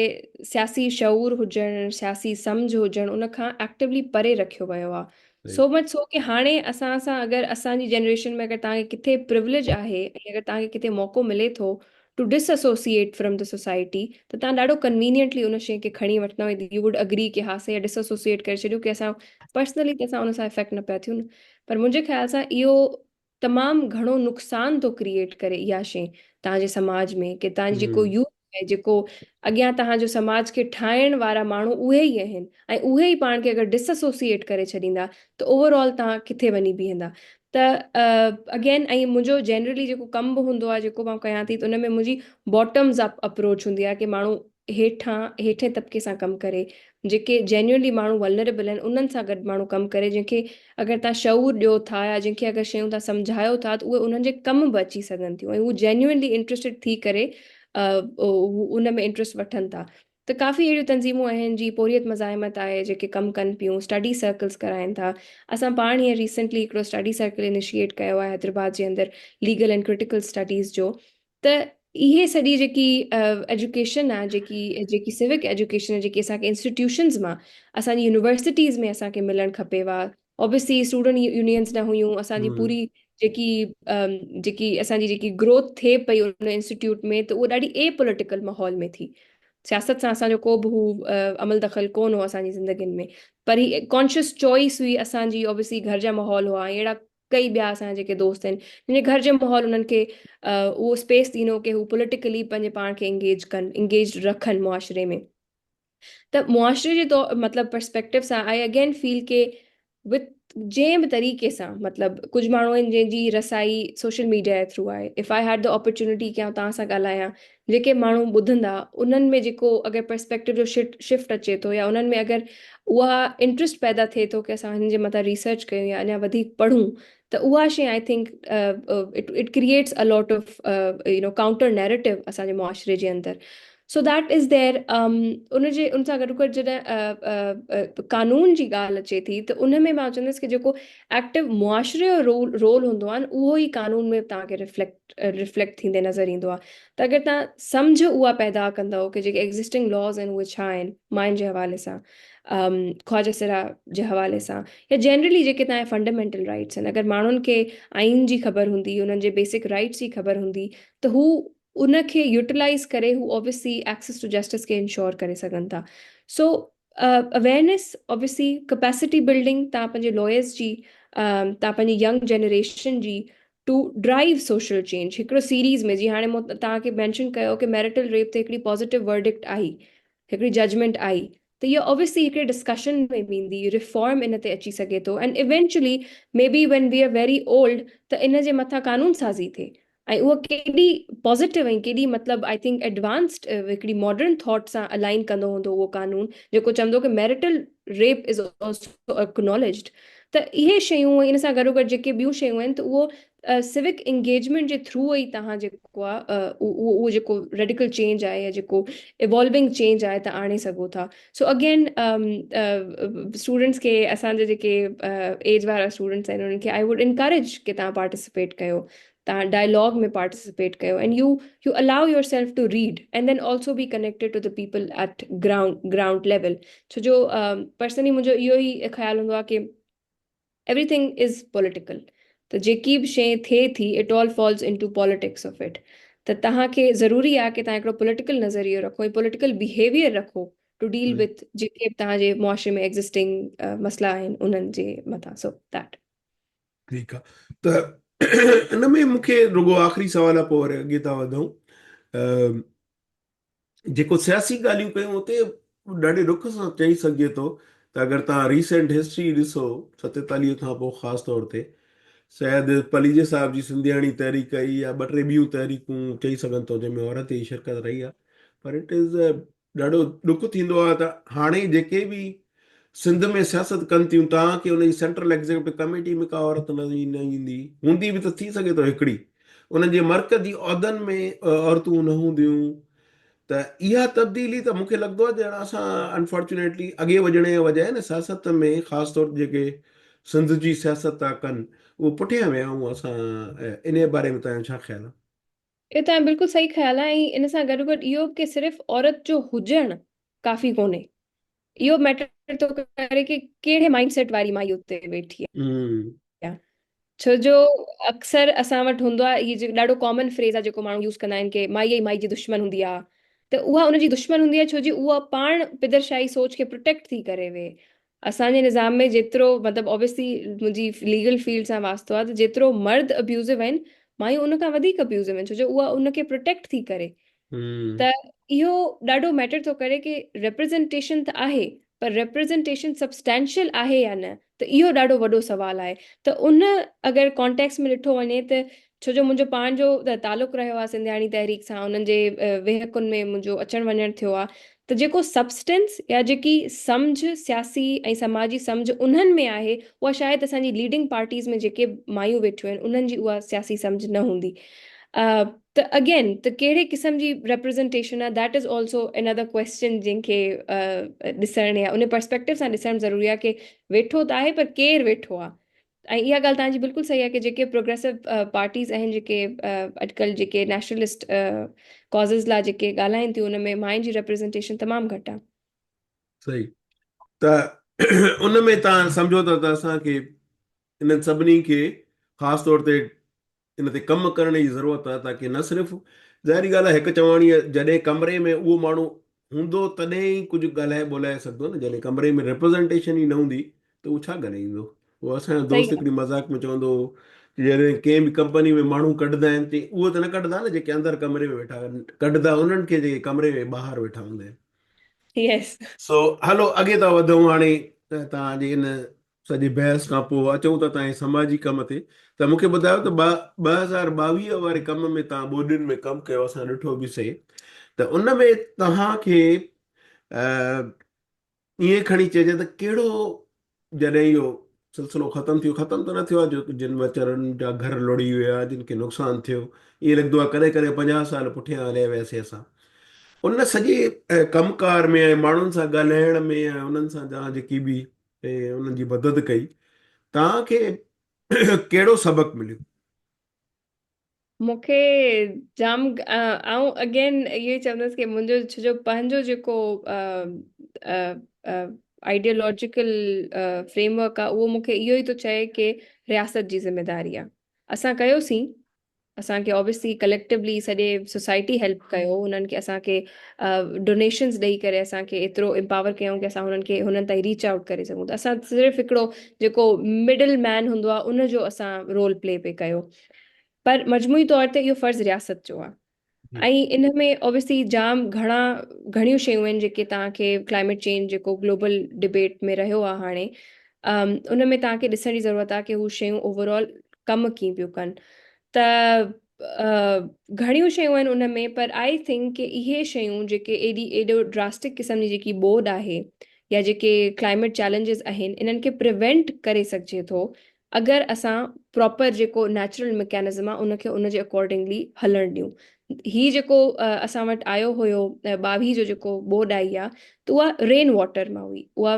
S2: सियासी शऊर हुजणु, सियासी सम्झ हुजणु, उनखां एक्टिवली परे रखियो वियो आहे।
S1: सही।
S2: सो मच सो की हाणे असां सां अगरि असांजी जनरेशन में अगरि तव्हांखे किथे प्रिविलेज आहे ऐं अगरि तव्हांखे किथे मौक़ो मिले थो to disassociate from the society, त तव्हां ॾाढो कन्वीनियंटली उन शइ खे खणी वठंदव, यू वुड अग्री की हा से डिसएसोसिएट करे छॾियो की असां पर्सनली त असां उन सां इफेक्ट न पिया थियूं। पर मुंहिंजे ख़्याल सां इहो तमामु घणो नुक़सान थो क्रिएट करे इहा शइ तव्हांजे समाज में, की तव्हांजी जेको
S1: हम्म।
S2: यूथ आहे, जेको अॻियां तव्हांजो समाज खे ठाहिण वारा माण्हू उहे ई आहिनि, ऐं उहे ई पाण खे अगरि डिसएसोसिएट करे छॾींदा त ओवरऑल तव्हां किथे वञी बीहंदा। त अगेन, ऐं मुंहिंजो जनरली जेको कमु बि हूंदो आहे, जेको मां कयां थी, त उन में मुंहिंजी बॉटम्स अप अप्रोच हूंदी आहे, की माण्हू हेठें तबिके सां कमु करे, जेके जेन्युइनली माण्हू वल्नरेबल आहिनि उन्हनि सां गॾु माण्हू कमु करे, जंहिंखे अगरि तव्हां शऊर ॾियो था या जंहिंखे अगरि शयूं तव्हां सम्झायो था, त उहे उन्हनि जे कम बि अची सघनि थियूं, ऐं उहे जेन्युइनली इंटरेस्टेड थी करे उन में इंट्रस्ट वठनि था। त काफ़ी अहिड़ियूं तंज़ीमूं आहिनि, जी पोरियत मज़ाहिमत आहे, जेके कमु कनि पियूं, स्टडी सर्कल्स कराइनि था। असां पाण हीअं रिसेंटली हिकिड़ो स्टडी सर्कल इनिशिएट कयो आहे हैदराबाद जे अंदरि, लीगल एंड क्रिटिकल स्टडीज़ जो। त इहे सॼी जेकी एजुकेशन आहे, जेकी जेकी सिविक एजुकेशन आहे, जेकी असांखे इंस्टीट्यूशन्स मां, असांजी यूनिवर्सिटीज़ में असांखे मिलणु खपेव। ऑब्वियसली स्टूडेंट यूनियंस न हुयूं, असांजी
S1: हम्म।
S2: पूरी जेकी जेकी असांजी जेकी ग्रोथ थिए पई उन इंस्टीट्यूट में, त उहो ॾाढी ए पोलिटिकल माहौल में थी। सियासत सां असांजो को बि हू अमल दख़ल कोन हो असांजी ज़िंदगियुनि में, पर ही कॉन्शियस चॉइस हुई असांजी, ऑब्वियसली घर जा माहौल हुआ, अहिड़ा कई ॿिया असांजा जेके दोस्त आहिनि जिन घर जो माहौल उन्हनि खे उहो स्पेस ॾिनो की हू पोलिटिकली पंहिंजे पाण खे इंगेज रखनि मुआशरे में। त मुआशरे जे मतिलबु पर्सपेक्टिव सां आई अगेन फील के विथ जंहिं बि तरीक़े सां, मतिलबु कुझु माण्हू आहिनि जंहिंजी रसाई सोशल मीडिया जे थ्रू आहे, if I had the opportunity की तव्हां सां ॻाल्हायां, जेके माण्हू ॿुधंदा उन्हनि में जेको अगरि पर्सपेक्टिव जो शिफ्ट अचे थो, या उन्हनि में अगरि उहा इंट्रस्ट पैदा थिए थो की असां हिन जे मथां रिसर्च कयूं या अञा वधीक पढ़ूं, त उहा शइ I think it creates a lot of counter narrative असांजे मुआशरे जे अंदरि। So that is there. उनजे उन सां गॾु गॾु जॾहिं कानून जी ॻाल्हि अचे थी, त उन में मां चवंदसि की जेको एक्टिव मुआशरे जो रोल हूंदो आहे न, उहो ई कानून में तव्हांखे रिफ्लेक्ट थींदे नज़र ईंदो आहे। त अगरि तव्हां सम्झ उहा पैदा कंदव की जेके एग्ज़िस्टिंग लॉज़ आहिनि उहे छा आहिनि माइन जे हवाले सां, ख़्वाजा सिरा जे हवाले सां, या जनरली जेके तव्हांजा फंडामेंटल राइट्स आहिनि, अगरि माण्हुनि खे आइन जी ख़बर हूंदी, उन्हनि जे बेसिक राइट्स जी ख़बर हूंदी, त हू उनखे यूटिलाइज़ करे हू ऑब्वियसली एक्सेस टू जस्टिस खे इंश्योर करे सघनि था। So awareness obviously capacity building तव्हां पंहिंजे लॉयर्स जी, तव्हां पंहिंजी यंग जनरेशन जी टू ड्राइव सोशल चेंज। हिकिड़ो सीरीज़ में जीअं हाणे मूं तव्हांखे मैंशन कयो कि मैरिटल रेप ते हिकिड़ी पॉज़िटिव वर्डिक्ट आई, हिकिड़ी जजमेंट आई, त इहो ऑब्वियसली हिकिड़े डिस्कशन में बि ईंदी, रिफॉर्म इन ते अची सघे थो, and eventually may be when we are very old त इन जे मथां कानून साज़ी थिए। ऐं उहा केॾी पॉज़िटिव ऐं केॾी मतिलबु आई थिंक एडवांस्ड हिकिड़ी मॉडर्न थॉट सां अलाइन कंदो हूंदो उहो कानून, जेको चवंदो कि marital rape is also acknowledged. त इहे शयूं इन सां गॾोगॾु जेके ॿियूं शयूं आहिनि, त उहो सिविक इंगेजमेंट जे थ्रू ई तव्हां जेको आहे उहो जेको रेडिकल चेंज आहे या जेको इवॉल्विंग चेंज आहे त आणे सघो था। सो अगेन स्टूडेंट्स खे, असांजे जेके एज वारा स्टूडेंट्स आहिनि उन्हनि खे आई वुड इनकरेज कि तव्हां पार्टिसिपेट कयो, तव्हां डायलॉग में पार्टिसिपेट कयो, and you allow yourself to read and then also be connected to the people at ground level. छो जो पर्सनली मुंहिंजो इहो ई ख़्यालु हूंदो आहे कि एवरीथिंग इज़ पॉलिटिकल। त जेकी बि शइ थिए थी it all falls into politics of it. त तव्हांखे ज़रूरी आहे कि तव्हां हिकिड़ो पॉलिटिकल नज़रियो रखो ऐं पॉलिटिकल बिहेवियर रखो टू डील
S1: हम्म,
S2: विथ जेके बि तव्हांजे मुआशरे में एग्ज़िस्टिंग मसला आहिनि उन्हनि जे मथां। So that.
S1: ठीकु आहे। त इन में मूंखे रुगो आख़िरी सुवाल आहे, पोइ वरी अॻे था वधूं। जेको सियासी ॻाल्हियूं कयूं उते ॾाढे ॾुख सां चई सघिजे थो त अगरि तव्हां रीसेंट हिस्ट्री ॾिसो 47 खां पोइ ख़ासि तौर ते शायदि पलीजे साहिब जी सिंधियाणी तहरीक आई या ॿ टे ॿियूं तहरीकूं चई सघनि थो जंहिंमें औरत जी शिरकत रही आहे, पर इट इज़ ॾाढो ॾुख थींदो आहे त हाणे जेके बि सिंध में सियासत कनि थियूं तव्हांखे उनजी सेंट्रल एग्जीक्यूटिव कमेटी में का औरत न ईंदी, हूंदी बि त थी सघे थो हिकिड़ी, उन्हनि जे मर्कज़ी उहिदनि में औरतूं न हूंदियूं। त इहा तब्दीली त मूंखे लॻंदो आहे ॼण असां अनफॉर्चुनेटली अॻे वञण जे बजाए न सियासत में ख़ासि तौर ते जेके सिंध जी सियासत था कनि उहो पुठियां विया आहियूं असां। इन जे बारे में तव्हांजो छा ख़्यालु आहे?
S2: इहो तव्हां बिल्कुलु सही ख़्यालु आहे, ऐं इन सां गॾोगॾु इहो कि सिर्फ़ु औरत जो हुजणु काफ़ी कोन्हे। इहो मैटर थो करे कि कहिड़े माइंडसेट वारी माई उते वेठी
S1: हम्म।
S2: आहे। छो जो अक्सर असां वटि हूंदो आहे इहो ॾाढो कॉमन फ्रेज़ आहे जेको माण्हू यूज़ कंदा आहिनि कि माई ई माई जी दुश्मन हूंदी आहे। त उहा उनजी दुश्मन हूंदी आहे छो जी उहा पाण पिदरशाही सोच खे प्रोटेक्ट थी करे वेहे। असांजे निज़ाम में जेतिरो मतिलबु ऑब्वियसली मुंहिंजी लीगल फील्ड सां वास्तो आहे, त जेतिरो मर्द अब्यूज़िव आहिनि मायूं उन खां वधीक अब्यूज़िव आहिनि, छो जो उहा उनखे प्रोटेक्ट थी करे।
S1: हम्म।
S2: त इहो ॾाढो मैटर थो करे कि रिप्रेज़ेंटेशन त आहे, पर रिप्रेज़ेंटेशन सब्सटैंशियल आहे या न, त इहो ॾाढो वॾो सुवालु आहे। त उन अगरि कॉन्टेक्स्ट में ॾिठो वञे त छो जो मुंहिंजो पंहिंजो तालुक़ु रहियो आहे सिंधियाणी तहरीक सां, उन्हनि जे वेहकुनि में मुंहिंजो अचणु वञणु थियो आहे, त जेको सब्सटेंस या जेकी सम्झ सियासी ऐं समाजी सम्झ उन्हनि में आहे, उहा शायदि असांजी लीडिंग पार्टीज़ में जेके मायूं वेठियूं आहिनि उन्हनि जी उहा सियासी सम्झ न हूंदी। त अगेन त कहिड़े क़िस्म जी रिप्रेज़ेंटेशन आहे, that is also another question जंहिंखे ॾिसणु या उन पर्सपेक्टिव सां ॾिसणु ज़रूरी आहे कि वेठो त आहे पर केरु वेठो आहे। ऐं इहा ॻाल्हि तव्हांजी बिल्कुलु सही आहे कि जेके प्रोग्रेसिव पार्टीज़ आहिनि, जेके अॼुकल्ह जेके नेशनलिस्ट कॉज़िस लाइ जेके ॻाल्हाइनि थियूं, उन में मायुनि जी रिप्रेज़ेंटेशन तमामु घटि आहे।
S1: सही। त उन में तव्हां सम्झो था त असांखे इन्हनि सभिनी खे ख़ासि तौर ते इन ते कमु करण जी ज़रूरत आहे ताकी न सिर्फ़ु ज़ाहिरी ॻाल्हि आहे हिकु चवाणीअ जॾहिं कमरे में उहो माण्हू हूंदो तॾहिं ई कुझु ॻाल्हाए ॿोलाए सघंदो न, जॾहिं कमरे में रिप्रेज़ेंटेशन ई न हूंदी त उहो छा ॻाल्हाईंदो। उहो असांजो
S2: सही
S1: दोस्त हिकिड़ी मज़ाक में चवंदो हो कि जॾहिं कंहिं बि कंपनी में माण्हू कढंदा आहिनि त उहो त न कढंदा न जेके अंदरि कमरे में वेठा आहिनि, कढंदा उन्हनि खे जेके कमरे में ॿाहिरि वेठा हूंदा आहिनि।
S2: आहे। यस।
S1: सो हलो अॻे था वधूं हाणे त तव्हांजी इन सॼी बहस खां पोइ अचूं था तव्हांजे समाजी कम ते। त मूंखे ॿुधायो त 2022 वारे कम में तव्हां ॿोॾियुनि में कमु कयो, असां ॾिठो बि सही। त उन में तव्हांखे ईअं खणी चइजे त कहिड़ो, जॾहिं इहो सिलसिलो ख़तमु थियो, ख़तमु त न थियो आहे, जो जिन वीचारनि जा घर लुड़ी विया, जिन खे नुक़सानु थियो, ईअं लॻंदो आहे कॾहिं कॾहिं 50 साल पुठियां हलिया वियासीं असां उन सॼे कमकार में ऐं माण्हुनि सां ॻाल्हाइण में ऐं उन्हनि सां तव्हां जेकी बि उन्हनि जी मदद कई, तव्हांखे कहिड़ो सबक़ु मिलियो?
S2: मूंखे जाम आऊं अगेन इहो ई चवंदसि कि मुंहिंजो छो जो पंहिंजो जेको आइडियोलॉजिकल फ्रेमवर्क आहे उहो मूंखे इहो ई थो चए कि रियासत जी ज़िमेदारी आहे। असां कयोसीं असांखे ऑब्वियसली कलेक्टिवली सॼे सोसाइटी हेल्प कयो, उन्हनि खे असांखे डोनेशन्स ॾेई करे असांखे एतिरो एम्पावर कयूं कि असां हुननि खे हुननि ताईं रीच आउट करे सघूं। त असां सिर्फ़ु हिकिड़ो जेको मिडल मैन हूंदो आहे उनजो असां रोल प्ले पे कयो। पर मजमूई तौर ते इहो फ़र्ज़ु रियासत जो आहे।
S1: जी।
S2: ऐं इन में ऑब्वियसली जाम घणियूं शयूं आहिनि जेके तव्हांखे क्लाइमेट चेंज जेको ग्लोबल डिबेट में रहियो आहे हाणे, उन में तव्हांखे ॾिसण जी ज़रूरत आहे कि हू शयूं ओवरऑल कमु कीअं पियूं कनि। त घणियूं शयूं आहिनि उन में, पर आई थिंक कि इहे शयूं जेके एॾो ड्रास्टिक क़िस्म जी जेकी ॿोॾि आहे या जेके क्लाइमेट चैलेंजिस आहिनि, इन्हनि खे प्रिवेंट करे सघिजे थो अगरि असां प्रॉपर जेको नेचुरल मैकेनिज़्म आहे उनखे उनजे अकॉर्डिंगली हलणु ॾियूं। ही जेको असां वटि आयो हुयो 22 जो जेको ॿोॾि आई आहे, त उहा रेन वाटर मां हुई, उहा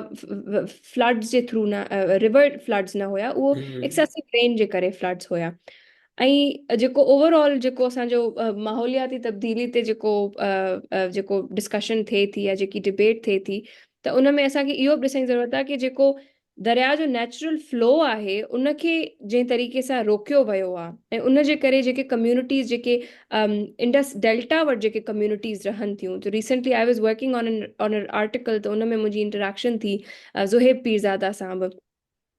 S2: फ्लड्स जे थ्रू न, रिवर फ्लड्स न हुया, उहो
S1: हम्म।
S2: एक्सेसिव रेन जे करे फ्लड्स हुया। ऐं जेको ओवरऑल जेको असांजो माहौलियाती तब्दीली ते जेको डिस्कशन थिए थी या जेकी डिबेट थिए थी, त उन में असांखे इहो बि ॾिसण जी ज़रूरत आहे कि जेको दरिया जो नेचुरल फ्लो आहे उनखे जंहिं तरीक़े सां रोकियो वियो आहे ऐं उन जे करे जेके कम्यूनिटीज़ जेके इंडस डेल्टा वटि जेके कम्यूनिटीज़ रहनि थियूं। त recently I was working on article, त उन में मुंहिंजी इंटरेक्शन थी ज़ुहेब पीरज़ादा सां बि।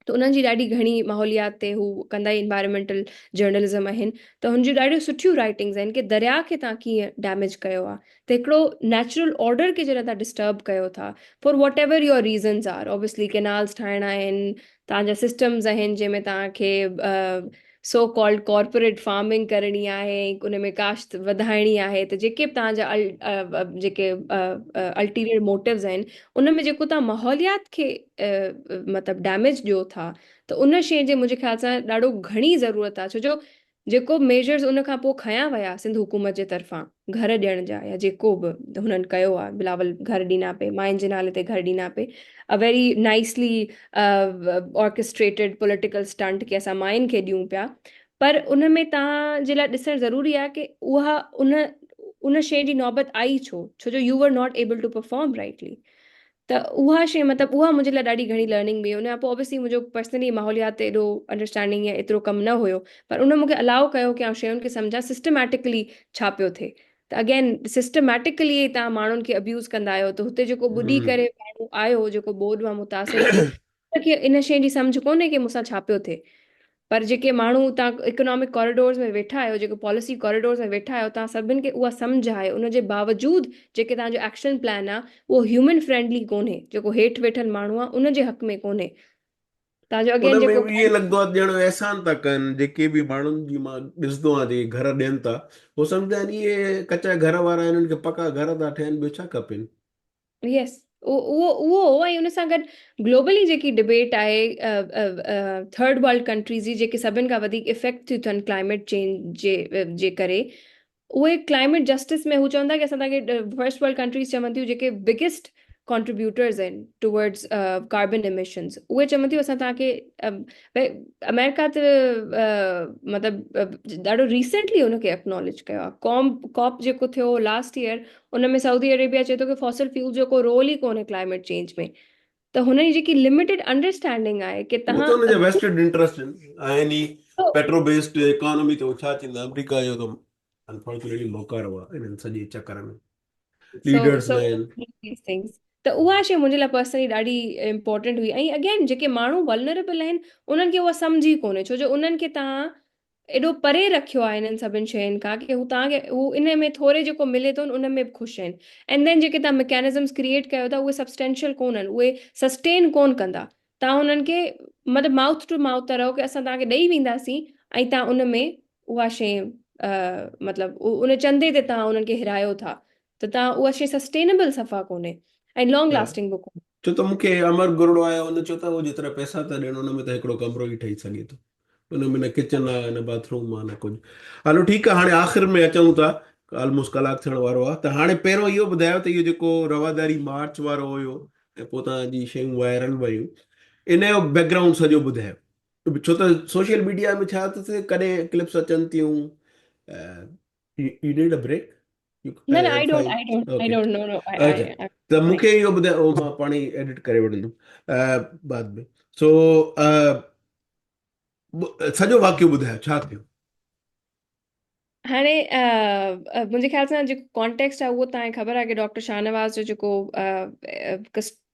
S2: त उन्हनि जी ॾाढी घणी माहौलियात ते हू कंदा इन्वायरमेंटल जर्नलिज़म आहिनि। त हुनजी ॾाढियूं सुठियूं राइटिंग्स आहिनि कि दरिया खे तव्हां कीअं डैमेज कयो आहे। त हिकिड़ो नेचुरल ऑर्डर खे जॾहिं तव्हां डिस्टर्ब कयो था for whatever your reasons are, obviously canals ठाहिणा आहिनि, तव्हांजा सिस्टम्स आहिनि जंहिंमें तव्हांखे सो कॉल्ड कॉर्पोरेट फार्मिंग करणी आहे, उन में काश्त वधाइणी आहे, त जेके बि तव्हांजा जेके अल्टीरियर मोटिव्स आहिनि, उन में जेको तव्हां माहौलियात खे मतिलबु डैमेज ॾियो था, त उन शइ जे मुंहिंजे ख़्याल सां ॾाढो घणी ज़रूरत आहे। छो जो जेको मेजर्स उन खां पोइ खयां विया सिंध हुकूमत जे तरफ़ां घर ॾियण जा या जेको बि हुननि कयो आहे, बिलावल घर ॾिना पे, माइन जे नाले ते घर ॾिना पे, a very nicely orchestrated political stunt कि असां माइन खे ॾियूं पिया। पर उन में तव्हांजे लाइ ॾिसणु ज़रूरी आहे कि उहा उन उन शइ जी नौबत आई छो जो you were not able to perform rightly. त उहा शइ मतिलबु उहा मुंहिंजे लाइ ॾाढी घणी लर्निंग हुई। उन खां पोइ ऑब्वियसली मुंहिंजो पर्सनली माहौलियात ते एॾो अंडरस्टैंडिंग या एतिरो कमु न हुयो, पर उन मूंखे अलाउ कयो कि आउं शयुनि खे सम्झां सिस्टमैटिकली छा पियो थिए। त अगेन सिस्टमैटिकली तव्हां माण्हुनि खे अब्यूज़ कंदा आहियो, त हुते जेको ॿुधी
S1: हम्म।
S2: करे माण्हू आयो जेको ॿोॾि मां मुतासिर थियो, उनखे इन शइ जी सम्झ कोन्हे कि मूंसां छा पियो थिए। पर जेके माण्हू तव्हां इकोनॉमिक कॉरिडोर्स में वेठा आहियो, जेको पॉलिसी कॉरिडोर्स में वेठा आहियो, तव्हां सभिनि खे उहा सम्झ आहे, उनजे बावजूदि जेके तव्हांजो एक्शन प्लान आहे उहो ह्यूमन फ्रेंडली कोन्हे, जेको हेठि वेठल माण्हू आहे उनजे हक़ में कोन्हे। तव्हांजो
S1: उन
S2: अगेन जेको
S1: में बि ईअं लॻंदो आहे ॼण एहसान था कनि, जेके बि माण्हुनि जी मां ॾिसंदो आहियां जेके घर ॾियनि था, उहो सम्झंदा आहिनि इहे कचा घर वारा आहिनि, हिननि खे पका घर था ठहिनि, ॿियो छा खपेनि।
S2: यस, उहो ऐं उन सां गॾु ग्लोबली जेकी डिबेट आहे थर्ड वर्ल्ड कंट्रीज़ जी जेके सभिनि खां वधीक इफेक्ट थियूं थियनि क्लाइमेट चेंज जे करे, उहे क्लाइमेट जस्टिस में हू चवंदा कि असां तव्हांखे फर्स्ट वर्ल्ड कंट्रीज़ चवनि थियूं जेके बिगेस्ट कॉन्ट्रीब्यूटर्स आहिनि टुवर्ड्स कार्बन एमिशंस, उहे चवनि थियूं असां तव्हांखे भई अमेरिका त मतिलबु ॾाढो रिसेंटली हुनखे एक्नॉलेज कयो आहे। कॉप जेको थियो लास्ट ईयर, उन में सऊदी अरेबिया चए थो कि फॉसिल फ्यूल जो को रोल ई कोन्हे क्लाइमेट चेंज में। त हुनजी जेकी लिमिटेड अंडरस्टैंडिंग आहे कि
S1: उहो
S2: तव्हां
S1: त हुनजा वेस्टेड इंटरेस्ट आहिनि ई, पेट्रो बेस्ड इकोनॉमी, त उहो छा चईंदा, अमेरिका जो त अनफॉर्चुनेटली मोकार हुआ इन्हनि सॼे चकर में,
S2: सो
S1: लीडर्स
S2: सो
S1: न आहिनि।
S2: थिंग्स, त उहा शइ मुंहिंजे लाइ पर्सनली ॾाढी इम्पोर्टेंट हुई। ऐं अगेन जेके माण्हू वल्नरेबल आहिनि उन्हनि खे उहा सम्झी कोन्हे, छो जो उन्हनि खे तव्हां एॾो परे रखियो आहे इन्हनि सभिनि शयुनि खां कि हू तव्हांखे हू इन में थोरे जेको मिले थो उन में बि ख़ुशि आहिनि। एंड देन जेके तव्हां मैकेनिज़म्स क्रिएट कयो था उहे सब्सटेंशियल कोन आहिनि, उहे सस्टेन कोन कंदा। तव्हां हुननि खे मतिलबु माउथ टू माउथ था रहो कि असां तव्हांखे ॾेई वेंदासीं, ऐं तव्हां उन में उहा शइ मतिलबु उन चंदे ते तव्हां उन्हनि खे हिरायो था, त तव्हां उहा शइ सस्टेनेबल सफ़ा कोन्हे ऐं लॉन्ग
S1: हा।
S2: लास्टिंग बि कोन्हे।
S1: छो त मूंखे अमर गुरड़ो आयो, हुन चयो त उहो जेतिरा पैसा था ॾियनि हुन में त हिकिड़ो कमिरो ई ठही सघे थो, हुन में न किचन आहे, न बाथरूम आहे, न कुझु। हलो ठीकु आहे, हाणे आख़िर में अचूं था, ऑलमोस्ट कलाकु थियण वारो आहे, त हाणे पहिरियों इहो ॿुधायो त इहो जेको रवादारी मार्च वारो हुयो ऐं पोइ तव्हांजी शयूं वायरल वयूं, इन जो बैकग्राउंड सॼो ॿुधायो। छो त सोशल मीडिया में छा थो थिए, कॾहिं क्लिप्स अचनि थियूं। You need a break, you
S2: न न I don't
S1: fine.
S2: I don't I
S1: okay.
S2: Don't know no
S1: अच्छा,
S2: आई
S1: त
S2: फाइन।
S1: मूंखे इहो ॿुधायो, उहो मां पाण ई एडिट करे वठंदुमि बाद में। सो सॼो वाक़ियो ॿुधायो छा थियो।
S2: हाणे मुंहिंजे ख़्याल सां जेको कॉन्टेक्स्ट आहे उहो तव्हांखे ख़बर आहे कि डॉक्टर शाहनवाज़ जो जेको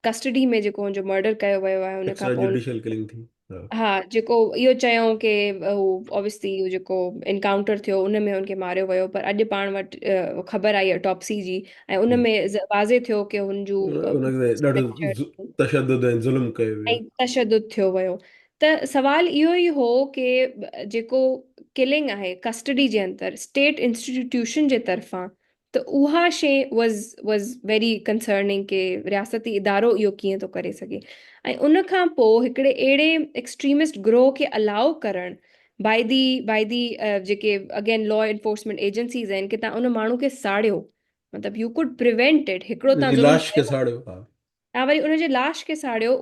S2: कस्टडी में जेको हुनजो मर्डर कयो वियो आहे हुन खां
S1: एक्स्ट्रा
S2: पोइ
S1: जुडिशियल किलिंग थी। हा।
S2: हा जेको इहो चयऊं कि हू ऑब्वियसली इहो जेको इनकाउंटर थियो उन में हुनखे मारियो वियो, पर अॼु पाण वटि ख़बर आई ऑटोप्सी जी, ऐं उन
S1: हम्म।
S2: में वाज़े थियो कि हुन जूं
S1: उनखे ॾाढो तशद्दुद ऐं ज़ुल्म कयो वियो।
S2: ऐं तशदुद थियो वियो। त सवाल इहो ई हो कि जेको किलिंग आहे कस्टडी जे अंदरि स्टेट इंस्टीट्यूशन जे तरफ़ां, त उहा शइ वॉज वेरी कंसर्निंग कि रियासती इदारो इहो कीअं थो करे सघे। ऐं उन खां पोइ हिकिड़े अहिड़े एक्सट्रीमिस्ट ग्रोह खे अलाउ करणु बाय दी जेके अगेन लॉ एनफोर्समेंट एजेंसीज़ आहिनि कि तव्हां उन माण्हू खे साड़ियो, मतिलबु यू कुड प्रिवेंट इट, हिकिड़ो तव्हां
S1: हुनजी
S2: ज़ुल्म
S1: लाश खे
S2: कयो,
S1: साड़ियो। हा।
S2: तव्हां वरी उनजे लाश खे साड़ियो,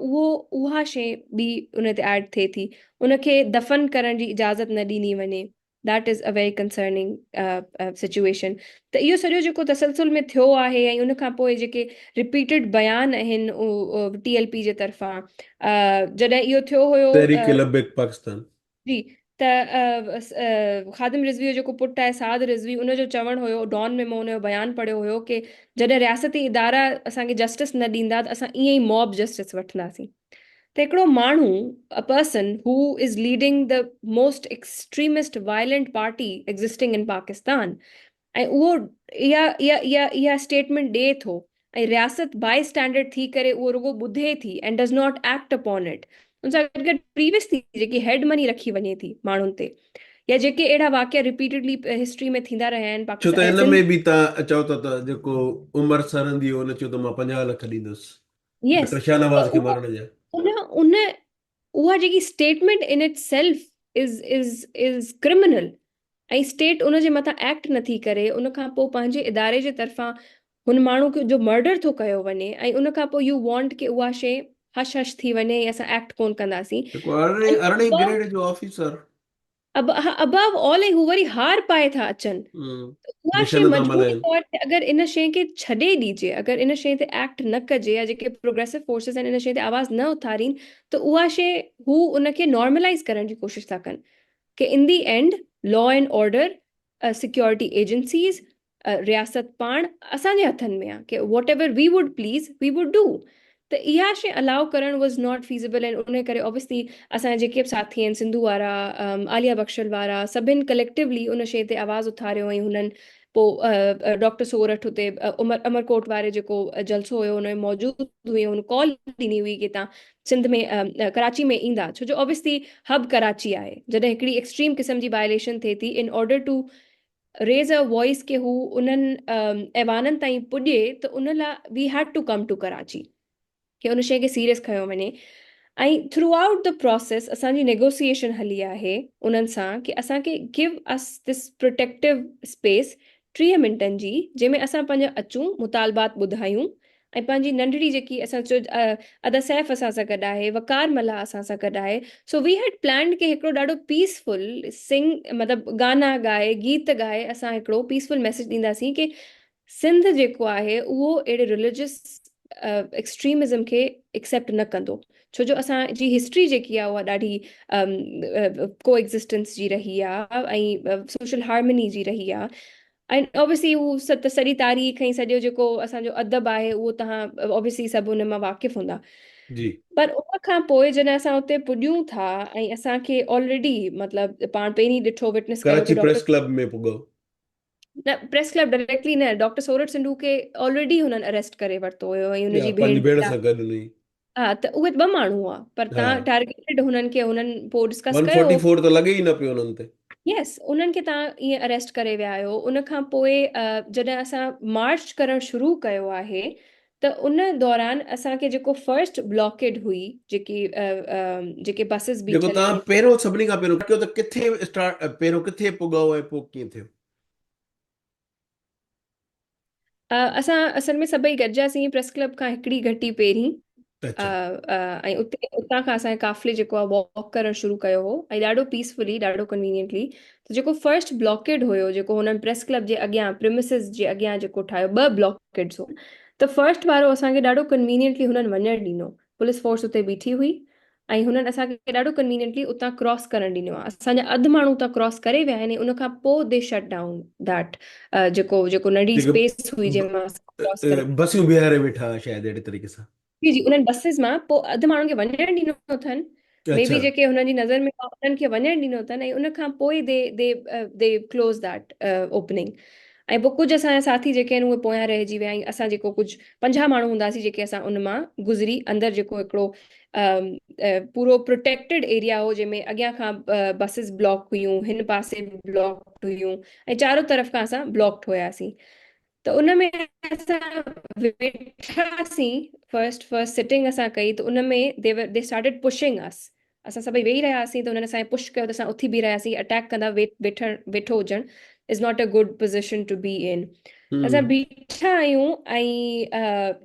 S2: उहा शइ बि उन ते ऐड थिए थी। उनखे दफ़न करण जी इजाज़त न ॾिनी वञे, that is a very concerning situation. त इहो सॼो जेको तसलसुल में थियो आहे, ऐं उन खां पोइ जेके रिपीटेड बयान आहिनि TLP जे तरफ़ां, जॾहिं इहो थियो हुयो
S1: तहरीक लबैक पाकिस्तान।
S2: जी, त ख़ादिम रिज़वी जो जेको पुटु आहे साद रिज़वी, उनजो चवणु हुयो, डॉन में मां उनजो बयानु पढ़ियो हुयो कि जॾहिं रियासती इदारा असांखे जस्टिस न ॾींदा त असां ईअं ई मॉब जस्टिस वठंदासीं। त हिकिड़ो माण्हू, a person who is leading the most extremist violent party existing इन पाकिस्तान, ऐं उहो इहा स्टेटमेंट ॾिए थो, ऐं रियासत बाय स्टैंडर्ड थी करे उहो रुगो ॿुधे थी and does not act upon it. उन सां गॾु गॾु प्रीवियस थी जेकी हेड मनी रखी वञे थी माण्हुनि ते, या जेके अहिड़ा वाक़िया रिपीटेडली हिस्ट्री में थींदा रहिया आहिनि
S1: छो त
S2: पाकिस्तान
S1: हिन
S2: सिंध।
S1: में बि तव्हां चओ था त जेको उमर सरंदी हुन चयो त मां 50 लख ॾींदुसि
S2: यस,
S1: डॉक्टर
S2: त
S1: शाहनवाज़ खे
S2: उहा
S1: मारण जा।
S2: उन उन उहा जेकी statement in it self is criminal, ऐं स्टेट उन जे मथां एक्ट नथी करे, उन खां पोइ पंहिंजे इदारे जे तरफ़ां हुन माण्हू खे जो मर्डर थो कयो वञे, ऐं उन खां पोइ यू वांट कि उहा शइ हश हश थी वञे या असां एक्ट कोन कंदासीं।
S1: जेको अरिड़हें ग्रेड जो ऑफिसर।
S2: अबव ऑल, ऐं हू वरी हार पाए था अचनि। उहा शइ
S1: मिशन था
S2: मजबूरी
S1: मल्हाइनि।
S2: तौर ते अगरि इन शइ खे छॾे ॾिजे, अगरि इन शइ ते एक्ट न कजे, या जेके प्रोग्रेसिव फोर्सिस आहिनि इन शइ ते आवाज़ न उथारीनि, त उहा शइ हू उनखे नॉर्मलाइज़ करण जी कोशिशि था कनि कि in the end law and order, security agencies, रियासत पाण असांजे हथनि में आहे कि whatever we would please we would do. त इहा शइ अलाउ करणु वॉज नॉट फीज़िबल, ऐं उन करे ऑब्वियसली असांजे जेके बि साथी आहिनि, सिंधू वारा, आलिया बख्शल वारा, सभिनि कलेक्टिवली उन शइ ते आवाज़ उथारियो, ऐं हुननि पोइ डॉक्टर सोरठ हुते अमरकोट वारे जेको जलसो हुयो हुन में मौजूदु हुई, हुन कॉल ॾिनी हुई कि तव्हां सिंध में कराची में ईंदा, छो जो ऑब्वियसली हब कराची आहे। जॾहिं हिकिड़ी एक्सट्रीम क़िस्म जी वायलेशन थिए थी, in order to raise a voice के हू उन्हनि ऐवाननि ताईं पुॼे, त उन लाइ वी हैड टू कम टू कराची, कि उन शइ खे सीरियस खयो वञे। ऐं थ्रू आउट द प्रोसेस असांजी नेगोसिएशन हली आहे उन्हनि सां कि असांखे give us this protective space 30 मिंटनि जी, जंहिंमें असां पंहिंजा अचूं मुतालबात ॿुधायूं, ऐं पंहिंजी नंढड़ी जेकी असां चयो अदा सैफ़ असां सां गॾु आहे, वकार मल्हा असां सां गॾु आहे। सो वी हैड प्लान्ड कि हिकिड़ो ॾाढो पीसफुल सिंग, मतिलबु गाना ॻाए गीत ॻाए असां हिकिड़ो पीसफुल मैसेज ॾींदासीं कि सिंध जेको आहे उहो अहिड़े रिलीजियस एक्सट्रीमिज़म खे एक्सेप्ट न कंदो, छो जो असांजी हिस्ट्री जेकी आहे उहा ॾाढी को एग्ज़िस्टेंस जी रही आहे, ऐं सोशल हार्मनी जी रही आहे। ऐं ऑब्वियसली हू सॼी तारीख़ ऐं सॼो जेको असांजो अदब आहे उहो तव्हां ऑब्वियसली सभु हुन मां वाक़िफ़ हूंदा।
S1: जी।
S2: पर उन खां पोइ जॾहिं असां हुते पुॼूं था, ऐं असांखे ऑलरेडी मतिलबु पाण पहिरीं ॾिठो विटनेस कयो कि
S1: कराची
S2: डॉक्टर,
S1: प्रेस क्लब में पुॻो।
S2: न प्रेस क्लब डायरेक्टली न, डॉक्टर सोरठ सिंधू खे ऑलरेडी हुननि अरेस्ट करे वरितो हुयो, ऐं
S1: या
S2: हुनजी
S1: पंहिंजी
S2: भेण
S1: भेण
S2: रीता।
S1: सां गॾु हुई।
S2: हा, त उहे 2 माण्हू हुआ, पर
S1: हा।
S2: तव्हां टारगेटेड हुननि खे, हुननि पोइ डिस्कस कयो।
S1: 144 त लॻे ई न पियो हुननि ते।
S2: यस, उन्हनि खे तव्हां ईअं अरेस्ट करे विया आहियो। उन खां पोइ जॾहिं असां मार्च करणु शुरू कयो आहे, त उन दौरान असांखे जेको फर्स्ट ब्लॉकेड हुई, जेके बसिस
S1: जेको
S2: बीठल
S1: तव्हां
S2: आहिनि,
S1: पहिरियों सभिनी खां पहिरियों कयो त किथे स्टार्ट, पहिरियों किथे पुॻो ऐं पोइ कीअं थियो?
S2: असां असल में सभई गॾिजासीं प्रेस क्लब खां हिकिड़ी घंटी पहिरीं,
S1: अच्छा।
S2: ऐं उतां खां असांजे काफ़िले जेको आहे वॉक करणु शुरू कयो हो, ऐं ॾाढो पीसफुली, ॾाढो कन्वीनियंटली। त जेको फर्स्ट ब्लॉकेड हुयो, जेको हुननि प्रेस क्लब जे अॻियां प्रिमिसिस जे अॻियां जेको ठाहियो, 2 ब्लॉकेड्स हो, त फर्स्ट वारो असांखे ॾाढो कन्वीनियंटली हुननि वञणु ॾिनो। पुलिस फोर्स उते बीठी हुई, ऐं हुननि असांखे ॾाढो कन्वीनियंटली उतां क्रॉस करण ॾिनो आहे। असांजा अधु माण्हू उतां क्रॉस करे विया आहिनि, उन खां पोइ दे शट डाउन दैट जेको जेको नंढी
S1: जेके
S2: स्पेस हुई जंहिंमां असां क्रॉस करे।
S1: बसियूं बीहारे वेठा हुआ शायदि अहिड़े तरीक़े सां।
S2: जी जी, उन्हनि बसिस मां पोइ अधु माण्हुनि खे वञणु ॾिनो अथनि, मे
S1: अच्छा।
S2: बी जेके हुननि जी नज़र में हुआ, उन्हनि खे वञणु ॾिनो अथनि, ऐं उन खां पोइ दे क्लोज़ दैट ओपनिंग। ऐं पोइ कुझु असांजा साथी जेके आहिनि उहे पोयां रहिजी विया, ऐं असां जेको कुझु 50 माण्हू हूंदासीं जेके असां उन मां गुज़री अंदरि जेको हिकिड़ो पूरो प्रोटेक्टेड एरिया हो, जंहिंमें अॻियां खां बसिस ब्लॉक हुयूं, हिन पासे ब्लॉक हुयूं, ऐं चारो तरफ़ खां असां ब्लॉक्ड हुयासीं। त उन में असां वेठासीं, फर्स्ट सिटिंग असां कई, त उन में दे स्टार्टेड पुशिंग अस। असां सभई वेही रहियासीं त उन्हनि असांखे पुश कयो त असां उथी बीह रहियासीं। अटैक कंदा वेठो हुजणु is not a good position to be in. असां
S1: हम्म।
S2: बीठा आहियूं ऐं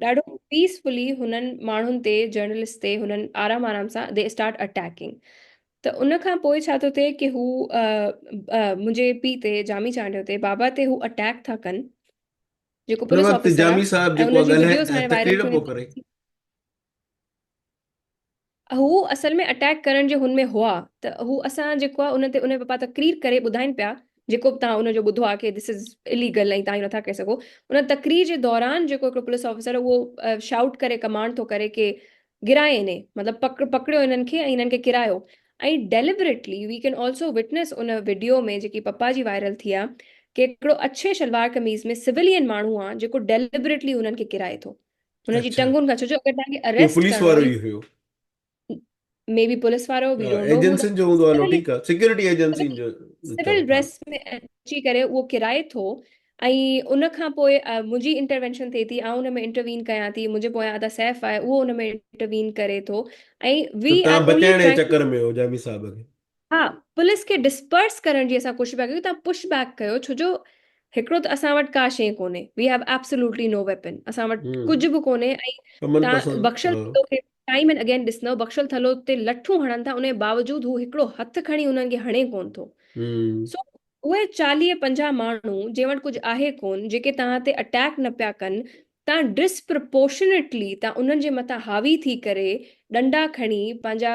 S2: ॾाढो पीसफुली हुननि माण्हुनि ते, जर्नलिस्ट ते, हुननि आराम आराम सां दे स्टार्ट अटैकिंग। त उन खां पोइ छा थो थिए कि हू मुंहिंजे पीउ ते, जामी चांडियो ते, बाबा ते हू अटैक था कनि, जेको
S1: हुन
S2: पुलिस
S1: वक़्तु
S2: ऑफिसर
S1: जामी
S2: आहे।
S1: साहब
S2: ऐं
S1: जेको
S2: हुनजी वीडियोस
S1: ॻाल्हाए
S2: हाणे वायरल
S1: तकरीर
S2: थियूं
S1: पियो करे।
S2: थियनि। हू असल में अटैक करण जे हुन में हुआ, त हू असां जेको आहे उन ते उन पप्पा तकरीर करे ॿुधाइनि पिया, जेको बि तव्हां उनजो ॿुधो आहे कि दिस इज़ इलीगल ऐं तव्हां इहो नथा करे सघो। उन तकरीर जे दौरान जेको हिकिड़ो पुलिस ऑफिसर आहे उहो शाउट करे कमांड थो करे कि गिराए इने, मतिलबु पकड़ियो इन्हनि खे ऐं इन्हनि खे किरायो। ऐं deliberately we can also witness उन वीडियो में जेकी पप्पा जी वायरल थी आहे, कि हिकिड़ो अच्छे शलवार कमीज़ में सिविलियन माण्हू आहे जेको डेलिबरेटली हुननि खे किराए थो, हुनजी
S1: अच्छा।
S2: टंगुनि खां। छो जो अगरि तव्हांखे
S1: कोई
S2: अरेस्ट
S1: पुलिस
S2: करिणो
S1: वारो
S2: आहे,
S1: ई हुयो?
S2: मे बी पुलिस वारो, वी डोंट नो हू,
S1: एजेंसियुनि जो हूंदो आहे न,
S2: सिविल
S1: ठीकु आहे, सिक्योरिटी एजेंसियुनि जो चओ,
S2: सिविल
S1: हा।
S2: ड्रेस में अची करे उहो किराए थो। ऐं उन खां पोइ मुंहिंजी इंटरवेंशन थिए थी, हुन में इंटरवीन कयां थी, मुंहिंजे पोयां अदा सैफ आहे उहो हुन में इंटरवीन करे थो। ऐं
S1: त
S2: वी
S1: तव्हां
S2: आर ओनली
S1: बचाइण जे
S2: ट्राइंग टू,
S1: चक्कर में हो जामी साहब खे?
S2: हा, पुलिस खे डिस्पर्स करण जी असां कोशिशि पिया कयूं। तव्हां पुश बैक कयो, छो जो हिकिड़ो त असां वटि का शइ कोन्हे, we have absolutely no weapon, असां वटि
S1: हम्म।
S2: कुझु बि कोन्हे। ऐं
S1: अमन
S2: तव्हां
S1: पसंद,
S2: बख्शल
S1: हा।
S2: थलो खे टाइम एंड अगेन ॾिसंदव, बख्शल थलो ते लठूं हणनि था, उन जे बावजूदि हू हिकिड़ो हथु खणी उन्हनि खे हणे कोन थो।
S1: हम्म।
S2: सो उहे 40-50 माण्हू जंहिं वटि कुझु आहे कोन, जेके तव्हां ते अटैक न पिया कनि, तव्हां डिसप्रपोर्शनेटली तव्हां उन्हनि जे मथां हावी थी करे डंडा खणी पंहिंजा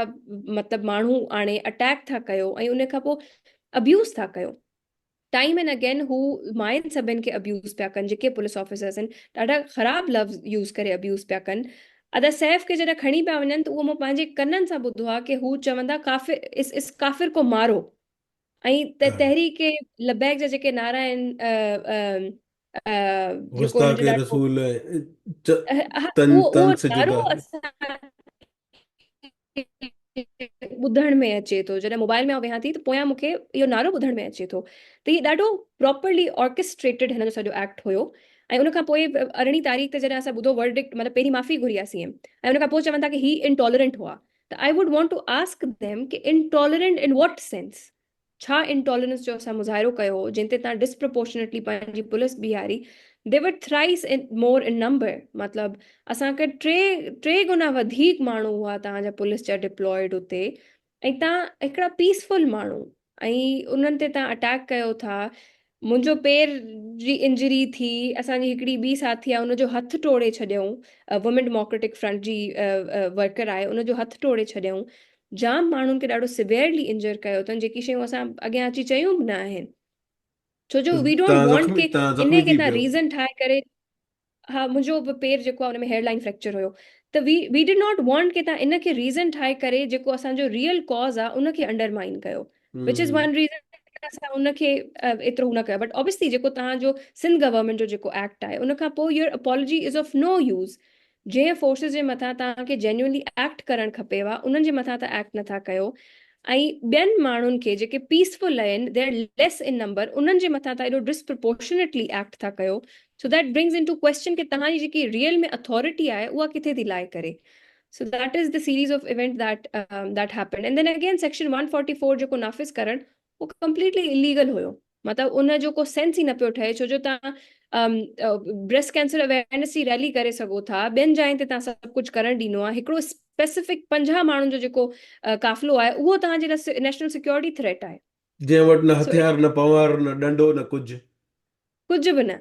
S2: मतिलबु माण्हू आणे अटैक था कयो, ऐं उन खां पोइ अब्यूज़ था कयो। टाइम एंड अगेन हू माइनि सभिनि खे अब्यूज़ पिया कनि, जेके पुलिस ऑफिसर्स आहिनि ॾाढा ख़राबु लफ़्ज़ यूज़ करे अब्यूज़ पिया कनि। अदा सैफ खे जॾहिं खणी पिया वञनि, त उहो मां पंहिंजे कननि सां ॿुधो आहे कि हू चवंदा काफ़िर इस काफ़िर को मारो। ऐं
S1: हा।
S2: तहरीक लबैक जा जेके नारा आहिनि, जेको हुनजो
S1: गुस्ताखे
S2: ॾाढो
S1: रसूल, च-
S2: हा,
S1: तन
S2: उहो
S1: तन से
S2: नारो
S1: जुदा।
S2: असां ॿुधण में अचे थो। जॾहिं मोबाइल में वेहा थी त पोयां मूंखे इहो नारो ॿुधण में अचे थो। त हीउ ॾाढो प्रॉपरली ऑर्केस्ट्रेटेड हिन जो सॼो एक्ट हुयो। ऐं उन खां पोइ 18 तारीख़ ते जॾहिं असां ॿुधो वर्डिक्ट, मतिलबु पहिरीं माफ़ी घुरी आहे सीएम, ऐं उन खां पोइ चवनि था कि ही इनटॉलरेंट हुआ। त I would want to ask them कि इनटॉलरेंट इन व्हाट सेंस, छा इंटॉलरेंस जो असां मुज़ाहिरो कयो जिन ते तव्हां डिसप्रपोर्शनेटली पंहिंजी पुलिस बीहारी। दे वर थ्राइस इन मोर इन नंबर, मतिलबु असांखे टे टे गुना वधीक माण्हू हुआ तव्हांजा पुलिस जा डिप्लॉयड हुते, ऐं तव्हां हिकिड़ा पीसफुल माण्हू ऐं उन्हनि ते तव्हां अटैक कयो था। मुंहिंजो पेर जी इंजरी थी, असांजी हिकिड़ी ॿी साथी आहे उनजो हथु टोड़े छॾियऊं, वुमेन डेमोक्रेटिक फ्रंट जी वर्कर आहे, उनजो हथु टोड़े छॾियऊं। जाम माण्हुनि खे ॾाढो सिवियरली इंजर कयो अथनि, जेकी शयूं असां अॻियां अची चयूं बि न आहिनि। छो जो वी डोंट वांट के
S1: तव्हां
S2: इन
S1: ज़ख़्मी
S2: खे
S1: थी
S2: तव्हां
S1: पियो?
S2: रीज़न ठाहे करे। हा, मुंहिंजो बि पेर जेको आहे हुन में हेयरलाइन फ्रैक्चर हुयो। त वी डिड नॉट वांट कि तव्हां इन खे रीज़न ठाहे करे जेको असांजो रियल कॉज़ आहे उनखे अंडरमाइन कयो, which is
S1: hmm.
S2: One reason असां उनखे एतिरो न कयो। बट ऑब्वियसली जेको तव्हांजो सिंध गवर्नमेंट जो जेको एक्ट आहे, उन खां पोइ your apology is of no use. जंहिं फोर्सिस जे मथां तव्हांखे जेन्युअनली एक्ट करणु खपेव, उन्हनि जे मथां तव्हां एक्ट नथा कयो। ऐं ॿियनि माण्हुनि खे जेके पीसफुल आहिनि, they are less in number, उन्हनि जे मथां तव्हां एॾो डिसप्रपोर्शनेटली एक्ट था कयो। So that brings into question कि तव्हांजी जेकी रियल में अथॉरिटी आहे उहा किथे थी लाइ करे। So that is the series of event that happened. And then again section 144 जेको नाफ़िज़ करणु, उहो कंप्लीटली इलीगल हुयो। मतिलबु उन जो को सेंस ई न पियो ठहे, छो जो तव्हां ब्रेस्ट कैंसर अवेयरनेस जी रैली करे सघो था, ॿियनि जाइनि ते तव्हां सभु कुझु करणु ॾिनो आहे, हिकिड़ो स्पेसिफिक 50 माण्हुनि जो जेको काफ़िलो आहे उहो तव्हांजे लाइ नेशनल सिक्योरिटी थ्रेट आहे।
S1: जंहिं वटि न
S2: सो
S1: हथियार, न पवार, न डंडो, न कुझु।
S2: कुझु बि न।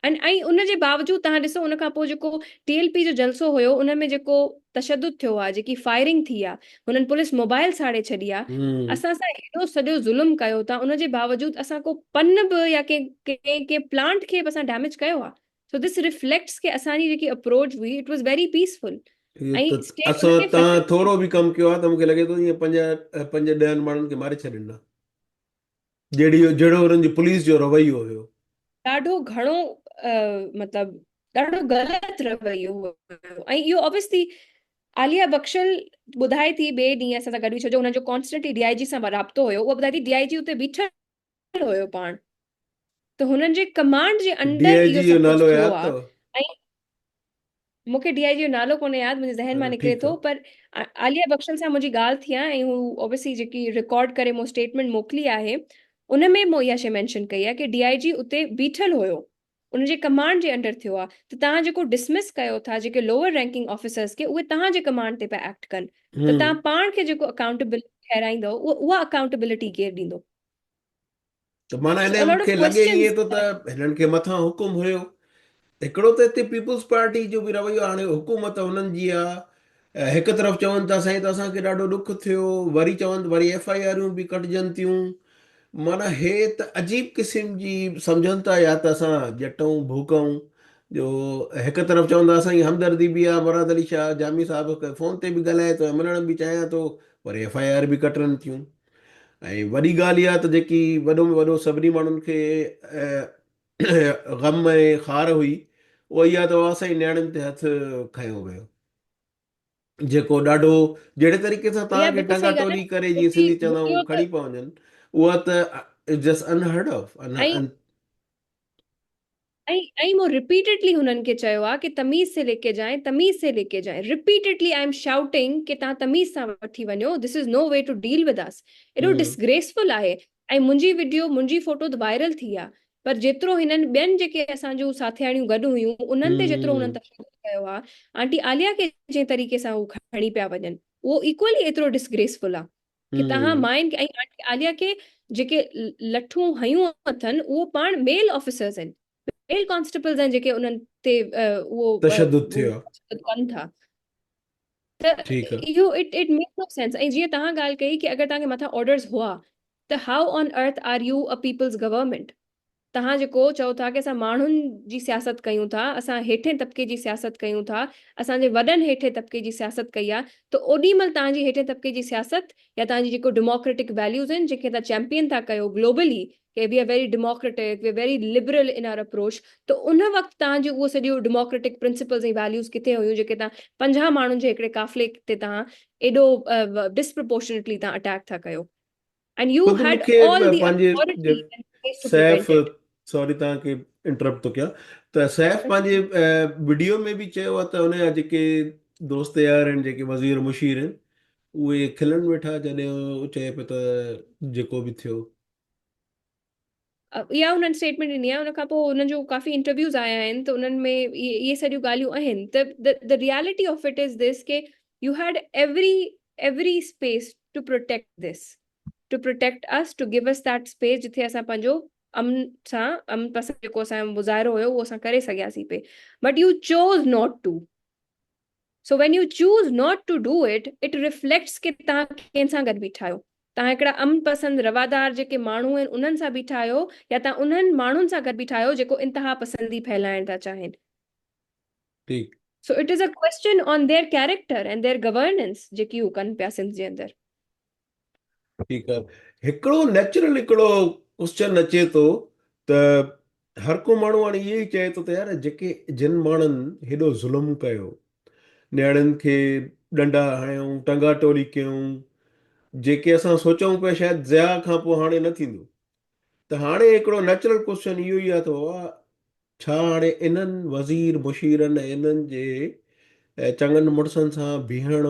S2: ऐं उन जे बावजूदि तव्हां ॾिसो उन खां पोइ जेको TLP जो जलसो हुयो उन में जेको तशदुद थियो आहे, जेकी फायरिंग थी आहे, हुननि पुलिस मोबाइल साड़े छॾी आहे,
S1: हम्म
S2: असां सां हेॾो सॼो ज़ुल्म कयो था, उन जे बावजूदि असां को पन बि या के प्लांट खे बि असां डैमेज कयो आहे। सो दिस रिफ्लेक्ट्स के असांजी जेकी अप्रोच हुई इट वॉज वेरी पीसफुल।
S1: इहो
S2: ऐं
S1: त
S2: स्टेट
S1: असां
S2: उनखे
S1: तव्हां
S2: फैसिलिटी
S1: थोरो बि कमु कयो आहे त मूंखे लॻे थो ईअं पंज ॾहनि माण्हुनि खे मारे छॾींदा, जहिड़ो हुननि जो पुलिस जो रवैयो हुयो।
S2: ॾाढो घणो मतिलबु ॾाढो ग़लति रवैयो हुयो। ऐं इहो ऑब्वियसली आलिया बख्शल ॿुधाए थी, ॿिए ॾींहुं असां सां गॾु बि, छो जो हुनजो कॉन्स्टेंटली DIG सां राब्तो हुयो, उहा ॿुधाए थी DIG उते बीठल हुयो पाण, त हुननि जे कमांड जे अंडर इहो
S1: DIG जो
S2: सभु कुझु
S1: नालो
S2: थियो
S1: यादि अथव?
S2: आहे। ऐं मूंखे DIG जो नालो कोन्हे यादि, मुंहिंजे ज़हन मां
S1: हलो
S2: निकिरे
S1: ठीकु
S2: थो,
S1: आहे।
S2: पर आलिया बख्शल सां मुंहिंजी ॻाल्हि थी आहे ऐं हू ऑब्वियसली जेकी रिकॉर्ड करे मूं स्टेटमेंट मोकिली आहे उन में मूं इहा शइ मेंशन कई आहे कि DIG उते बीठल हुयो, उनजे कमांड जे अंडर थियो आहे। त तव्हां जेको डिसमिस कयो था जेके लोअर रैंकिंग ऑफिसर्स खे, उहे तव्हांजे कमांड ते पिया एक्ट कनि, त तव्हां
S1: हम्म
S2: पाण खे जेको अकाउंटेबिलिटी ठहराईंदव उहा अकाउंटेबिलिटी केरु ॾींदो?
S1: त माना
S2: सो
S1: हिन
S2: अ लॉट ऑफ
S1: मूंखे लॻे ईअं
S2: क्वेश्चंस।
S1: थो त हिननि खे मथां हुकुम हुयो। हिकिड़ो त हिते पीपुल्स पार्टी जो बि रवैयो, हाणे हुकूमत हुननि जी आहे, हिकु तरफ़ चवनि था साईं त असांखे ॾाढो ॾुख थियो, वरी चवनि वरी FIRूं बि कटजनि थियूं। माना हे त अजीब क़िस्म जी सम्झनि था, या त असां ॼटऊं भूकऊं जो हिकु तरफ़ चवंदा असांजी हमदर्दी बि आहे, मुराद अली शाह जामी साहिब फ़ोन ते बि ॻाल्हाए थो, मिलण बि चाहियां थो, वरी FIR बि कटनि थियूं। ऐं वॾी ॻाल्हि इहा त जेकी वॾो में वॾो सभिनी माण्हुनि खे ग़म ऐं ख़ार हुई, उहा इहा त असांजी नियाणियुनि ते हथु खयों वियो, जेको ॾाढो जहिड़े तरीक़े सां
S2: इहा
S1: तव्हांखे
S2: बिल्कुलु
S1: टंगा
S2: सही ॻाल्हि
S1: टोली करे,
S2: आहे।
S1: जीअं सिंधी चवंदा आहियूं,
S2: मुंहिंजो
S1: खणी पिया वञनि, उहा त इट्स जस्ट अनहर्ड ऑफ।
S2: ऐं ऐं मूं रिपीटेडली हुननि खे चयो आहे कि तमीज़ से लेके जाएं, तमीज़ से लेके जाएं, रिपीटेडली आई एम शाउटिंग कि तव्हां तमीज़ सां वठी वञो, this is no way to deal with us. एॾो
S1: हम्म
S2: डिसग्रेसफुल आहे। ऐं मुंहिंजी वीडियो, मुंहिंजी फोटो त वायरल थी आहे, पर जेतिरो हिननि ॿियनि जेके असांजूं साथियाणियूं गॾु हुयूं उन्हनि ते जेतिरो हुननि
S1: हम्म
S2: तशदुद कयो आहे, आंटी आलिया खे जंहिं तरीक़े सां हू खणी पिया वञनि, उहो इक्वली एतिरो डिसग्रेसफुल आहे कि तव्हां
S1: हम्म
S2: माइन ऐं आंटी आलिया खे जेके लठूं हयूं अथनि उहो पाण मेल ऑफिसर्स आहिनि, मेल कॉन्स्टेबल्स आहिनि जेके उन्हनि ते
S1: तशदुद थियो आहे।
S2: कनि था। त
S1: ठीकु आहे।
S2: इहो it it make no sense. ऐं जीअं तव्हां ॻाल्हि कई कि अगरि तव्हांखे मथां ऑर्डर्स हुआ, त how on earth are you a people's government? तव्हां जेको चओ था कि असां माण्हुनि जी सियासत कयूं था, असां हेठे तबिके जी सियासत कयूं था, असांजे वॾनि हेठे तबिके जी सियासत कई आहे, त ओॾी महिल तव्हांजी हेठे तबिके जी सियासत या तव्हांजी जेको डेमोक्रेटिक वैल्यूज़ आहिनि जेके तव्हां चैंपियन था कयो ग्लोबली, कि we are very democratic, we are very liberal in our approach, त उन वक़्तु तव्हांजो उहो सॼो डेमोक्रेटिक प्रिंसिपल्स ऐं वैल्यूज़ किथे हुयूं जेके तव्हां 50 माण्हुनि जे हिकिड़े काफ़िले ते तव्हां एॾो डिसप्रपोर्शनटली तव्हां अटैक था कयो? एंड यू
S1: ख़ुदि
S2: हैड
S1: मूंखे
S2: ऑल द
S1: पंहिंजे
S2: authority and place to
S1: safe,
S2: prevent it.
S1: Sorry तव्हांखे इंटरप्ट थो कयां, त सैफ पंहिंजे वीडियो में बि चयो आहे त हुनजा जेके दोस्त यार आहिनि, जेके वज़ीर मुशीर आहिनि, उहे खिलनि वेठा जॾहिं हू चए पियो त जेको बि थियो।
S2: इहा हुननि स्टेटमेंट ॾिनी आहे, हुन खां पोइ हुननि जो काफ़ी इंटरव्यूज़ आया आहिनि, त उन्हनि में इहे सॼियूं ॻाल्हियूं आहिनि। The reality of it is this के you had every space to protect this, to protect us, to give us that space जिथे असां पंहिंजो अमन सां, अमन पसंद जेको असांजो मुज़ाहिरो हुयो उहो असां करे सघियासीं पे, but you chose not to. So when you choose not to do it, it reflects कि तव्हां कंहिंसां गॾु बीठा आहियो। तव्हां हिकिड़ा अमन पसंद रवादार जेके माण्हू आहिनि उन्हनि सां बीठा आहियो, या तव्हां उन्हनि माण्हुनि सां गॾु बीठा आहियो जेको इंतिहा पसंदी फैलाइण था चाहिनि।
S1: ठीकु।
S2: So it is a question on their character and their governance जेकी हू कनि पिया सिंध जे अंदरि।
S1: ठीकु आहे। हिकिड़ो नेचुरल हिकिड़ो क्वेश्चन अचे थो त हर को माण्हू हाणे इहो ई चए थो त यार जेके जिन माण्हुनि हेॾो ज़ुल्म कयो, नियाणियुनि खे डंडा हयूं, टंगा टोली कयूं, जेके असां सोचूं पिया शायदि ज़िया खां पोइ हाणे न थींदो, त हाणे हिकिड़ो नेचुरल क्वेश्चन इहो ई आहे, त छा हाणे इन्हनि वज़ीर मुशीरनि ऐं इन्हनि जे चङनि मुड़ुसनि सां बीहण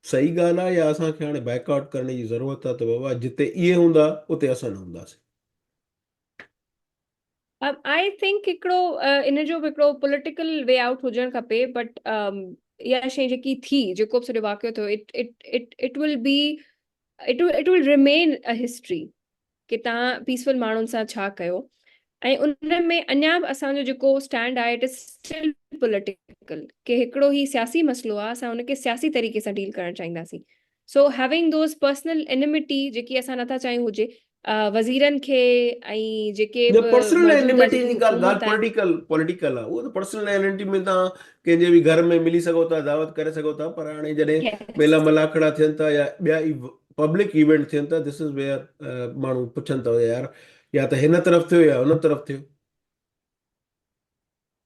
S1: सही ॻाल्हि आहे, या असांखे हाणे बैकआउट करण जी ज़रूरत आहे, त बाबा जिते इहे हूंदा उते असां न हूंदासीं?
S2: आई थिंक हिकिड़ो इन जो बि हिकिड़ो पॉलिटिकल वे आउट हुजणु खपे, बट इहा शइ जेकी थी, जेको बि सॼो वाक़ियो थियो, it it it it will be, it will remain a history कि तव्हां पीसफुल माण्हुनि सां छा कयो। ऐं उन में अञा बि असांजो जेको स्टैंड आहे इट इज़ स्टिल पॉलिटिकल, कि हिकिड़ो ही सियासी मसइलो आहे, असां हुनखे सियासी तरीक़े सां डील करणु चाहींदासीं। So having those personal enmity जेकी असां नथा चाहियूं हुजे, वज़ीरनि खे ऐं जेके
S1: न,
S2: बि
S1: पर्सनल
S2: मौजूदा
S1: एनिमिटी
S2: जेकी
S1: जी ॻाल्हि
S2: हुकूमत आहे।
S1: पॉलिटिकल पॉलिटिकल आहे, उहो त पर्सनल एनिमिटी में तव्हां कंहिंजे बि घर में मिली सघो था, दावत करे सघो था, पर हाणे जॾहिं
S2: Yes.
S1: मेला मलाखड़ा थियनि था या ॿिया पब्लिक इवेंट थियनि था, दिस इज़ वेयर माण्हू पुछनि था यार, या त हिन तरफ़ थियो या हुन तरफ़ थियो।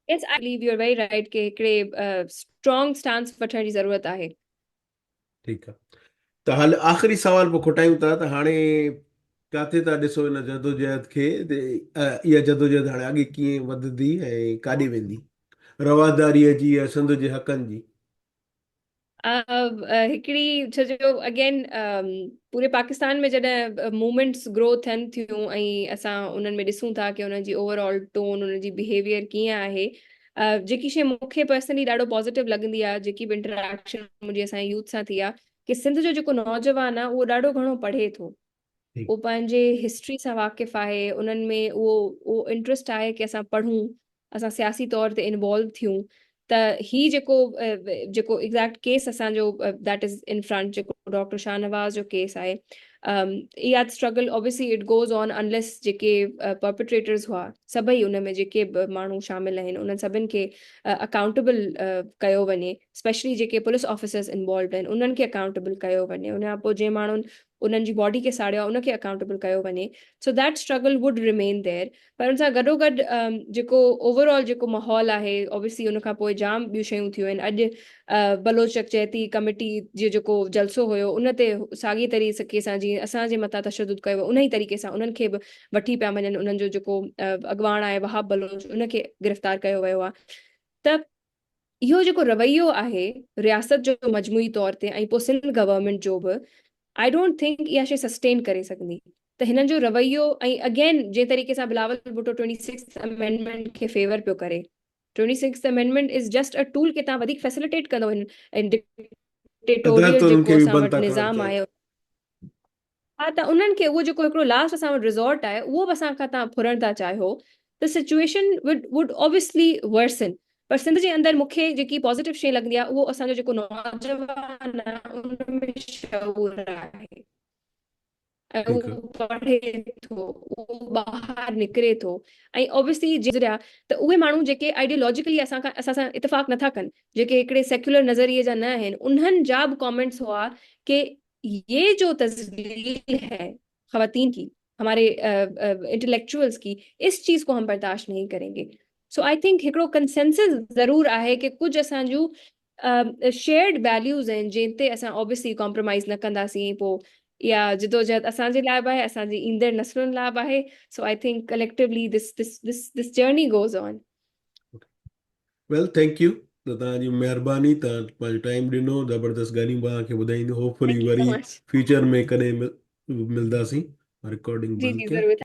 S2: Yes, I believe you're very right कि हिकिड़े स्ट्रॉन्ग स्टांस वठण जी ज़रूरत आहे।
S1: ठीकु आहे, त हाल आख़िरी सवाल पोइ खुटायूं था, त हाणे किथे था ॾिसो हिन जदोजहद खे, इहा जदोजहद हाणे अॻे कीअं वधंदी ऐं काॾे वेंदी, रवादारीअ जी या सिंध जे हक़नि जी?
S2: हिकिड़ी छो जो अगेन पूरे पाकिस्तान में जॾहिं मूवमेंट्स ग्रो थियनि थियूं ऐं असां उन्हनि में ॾिसूं था कि उन्हनि जी ओवरऑल टोन, उन्हनि जी बिहेवियर कीअं आहे, जेकी शइ मूंखे पर्सनली ॾाढो पॉज़िटिव लॻंदी आहे, जेकी बि इंटरेक्शन मुंहिंजी असांजे यूथ सां थी आहे, कि सिंध जो जेको नौजवान आहे उहो ॾाढो घणो पढ़े थो,
S1: ठीकु।
S2: उहो पंहिंजे हिस्ट्री सां वाक़िफ़ आहे, उन्हनि में उहो इंट्रस्ट आहे कि असां पढ़ूं, असां सियासी तौर ते इन्वॉल्व थियूं। त ही जेको एग्ज़ैक्ट केस असांजो दैट इज़ इन फ्रंट, जेको डॉक्टर शाहनवाज़ जो केस आहे, इहा struggle obviously it goes on unless जेके परपिट्रेटर्स हुआ सभई, उन में जेके बि माण्हू शामिल आहिनि उन्हनि सभिनि खे अकाउंटेबल कयो वञे, स्पेशली जेके पुलिस ऑफिसर्स इन्वॉल्व आहिनि उन्हनि खे अकाउंटेबल कयो वञे, उन खां पोइ जंहिं माण्हुनि उन्हनि जी बॉडी खे साड़ियो आहे उनखे अकाउंटेबल कयो वञे। So that struggle would remain there. पर हुन सां गॾोगॾु जेको ओवरऑल जेको माहौल आहे, ऑब्वियसली उन खां पोइ जाम ॿियूं शयूं थियूं आहिनि। अॼु बलोच यकजहती कमेटी जो जेको जलसो हुयो उन ते साॻी तरीक़े सां जीअं असांजे मथां तशदुद कयो वियो, उन ई तरीक़े सां उन्हनि खे बि वठी पिया वञनि, उन्हनि जो जेको अॻवान आहे वहाब बलोच, उनखे गिरफ़्तार कयो वियो आहे। त इहो जेको रवैयो आहे रियासत जो मजमूई तौर ते ऐं पोइ सिंध गवर्नमेंट जो बि, आई डोंट थिंक इहा शइ सस्टेन करे सघंदी। त हिननि जो रवैयो, ऐं अगेन जे तरीक़े सां बिलावल भुट्टो 26 अमेंडमेंट खे फेवर पियो करे, 26 amendment is just a tool कि तव्हां वधीक फैसिलिटेट कंदो इन डिक्टेटोरियल
S1: अदालतुनि
S2: जेको
S1: खे बि
S2: असां
S1: बंदि था
S2: वटि
S1: करणु
S2: निज़ाम
S1: चाहिनि।
S2: आहे। हा, त उन्हनि खे उहो जेको हिकिड़ो लास्ट असां वटि रिज़ॉर्ट आहे उहो बि असां खां तव्हां फुरण था चाहियो, त सिचुएशन वुड ऑब्वियसली वर्सन। पर सिंध जे अंदरि मूंखे जेकी पॉज़िटिव शइ लॻंदी आहे उहो असांजो जेको नौजवान आहे उन में शऊर आहे, ऐं
S1: ठीकु आहे।
S2: उहो पढ़े थो, उहो ॿाहिरि निकिरे थो, ऐं ऑब्वियसली गुज़रिया त उहे माण्हू जेके आइडियोलॉजिकली असां सां इतफ़ाक़ नथा कनि, जेके हिकिड़े सेक्युलर नज़रिए जा न आहिनि, उन्हनि जा बि कॉमेंट्स हुआ कि ये जो तस्वीर है खवातीन की, हमारे इंटेलेक्चुअल्स की, इस चीज़ को हम बर्दाश्त नहीं करेंगे। सो आई थिंक हिकिड़ो कंसेंसस ज़रूर आहे कि कुझु असांजूं शेयर्ड वैल्यूज़ आहिनि जिन ते असां ऑब्वियसली कॉम्प्रोमाइज़ न कंदासीं। पोइ इहा जिदोजहद असांजे लाइ बि आहे, असांजी ईंदड़ नस्लुनि लाइ बि आहे। So I think collectively this journey goes on.
S1: Well, thank you, त तव्हांजी महिरबानी, तव्हां पंहिंजो टाइम ॾिनो, ज़बरदस्त ॻाल्हियूं तव्हांखे ॿुधाईंदो, hopefully
S2: thank U
S1: worry
S2: so much.
S1: Future में कॾहिं मिलंदासीं। रिकॉर्डिंग
S2: जी
S1: बंदि
S2: जी
S1: कयो।
S2: ज़रूर।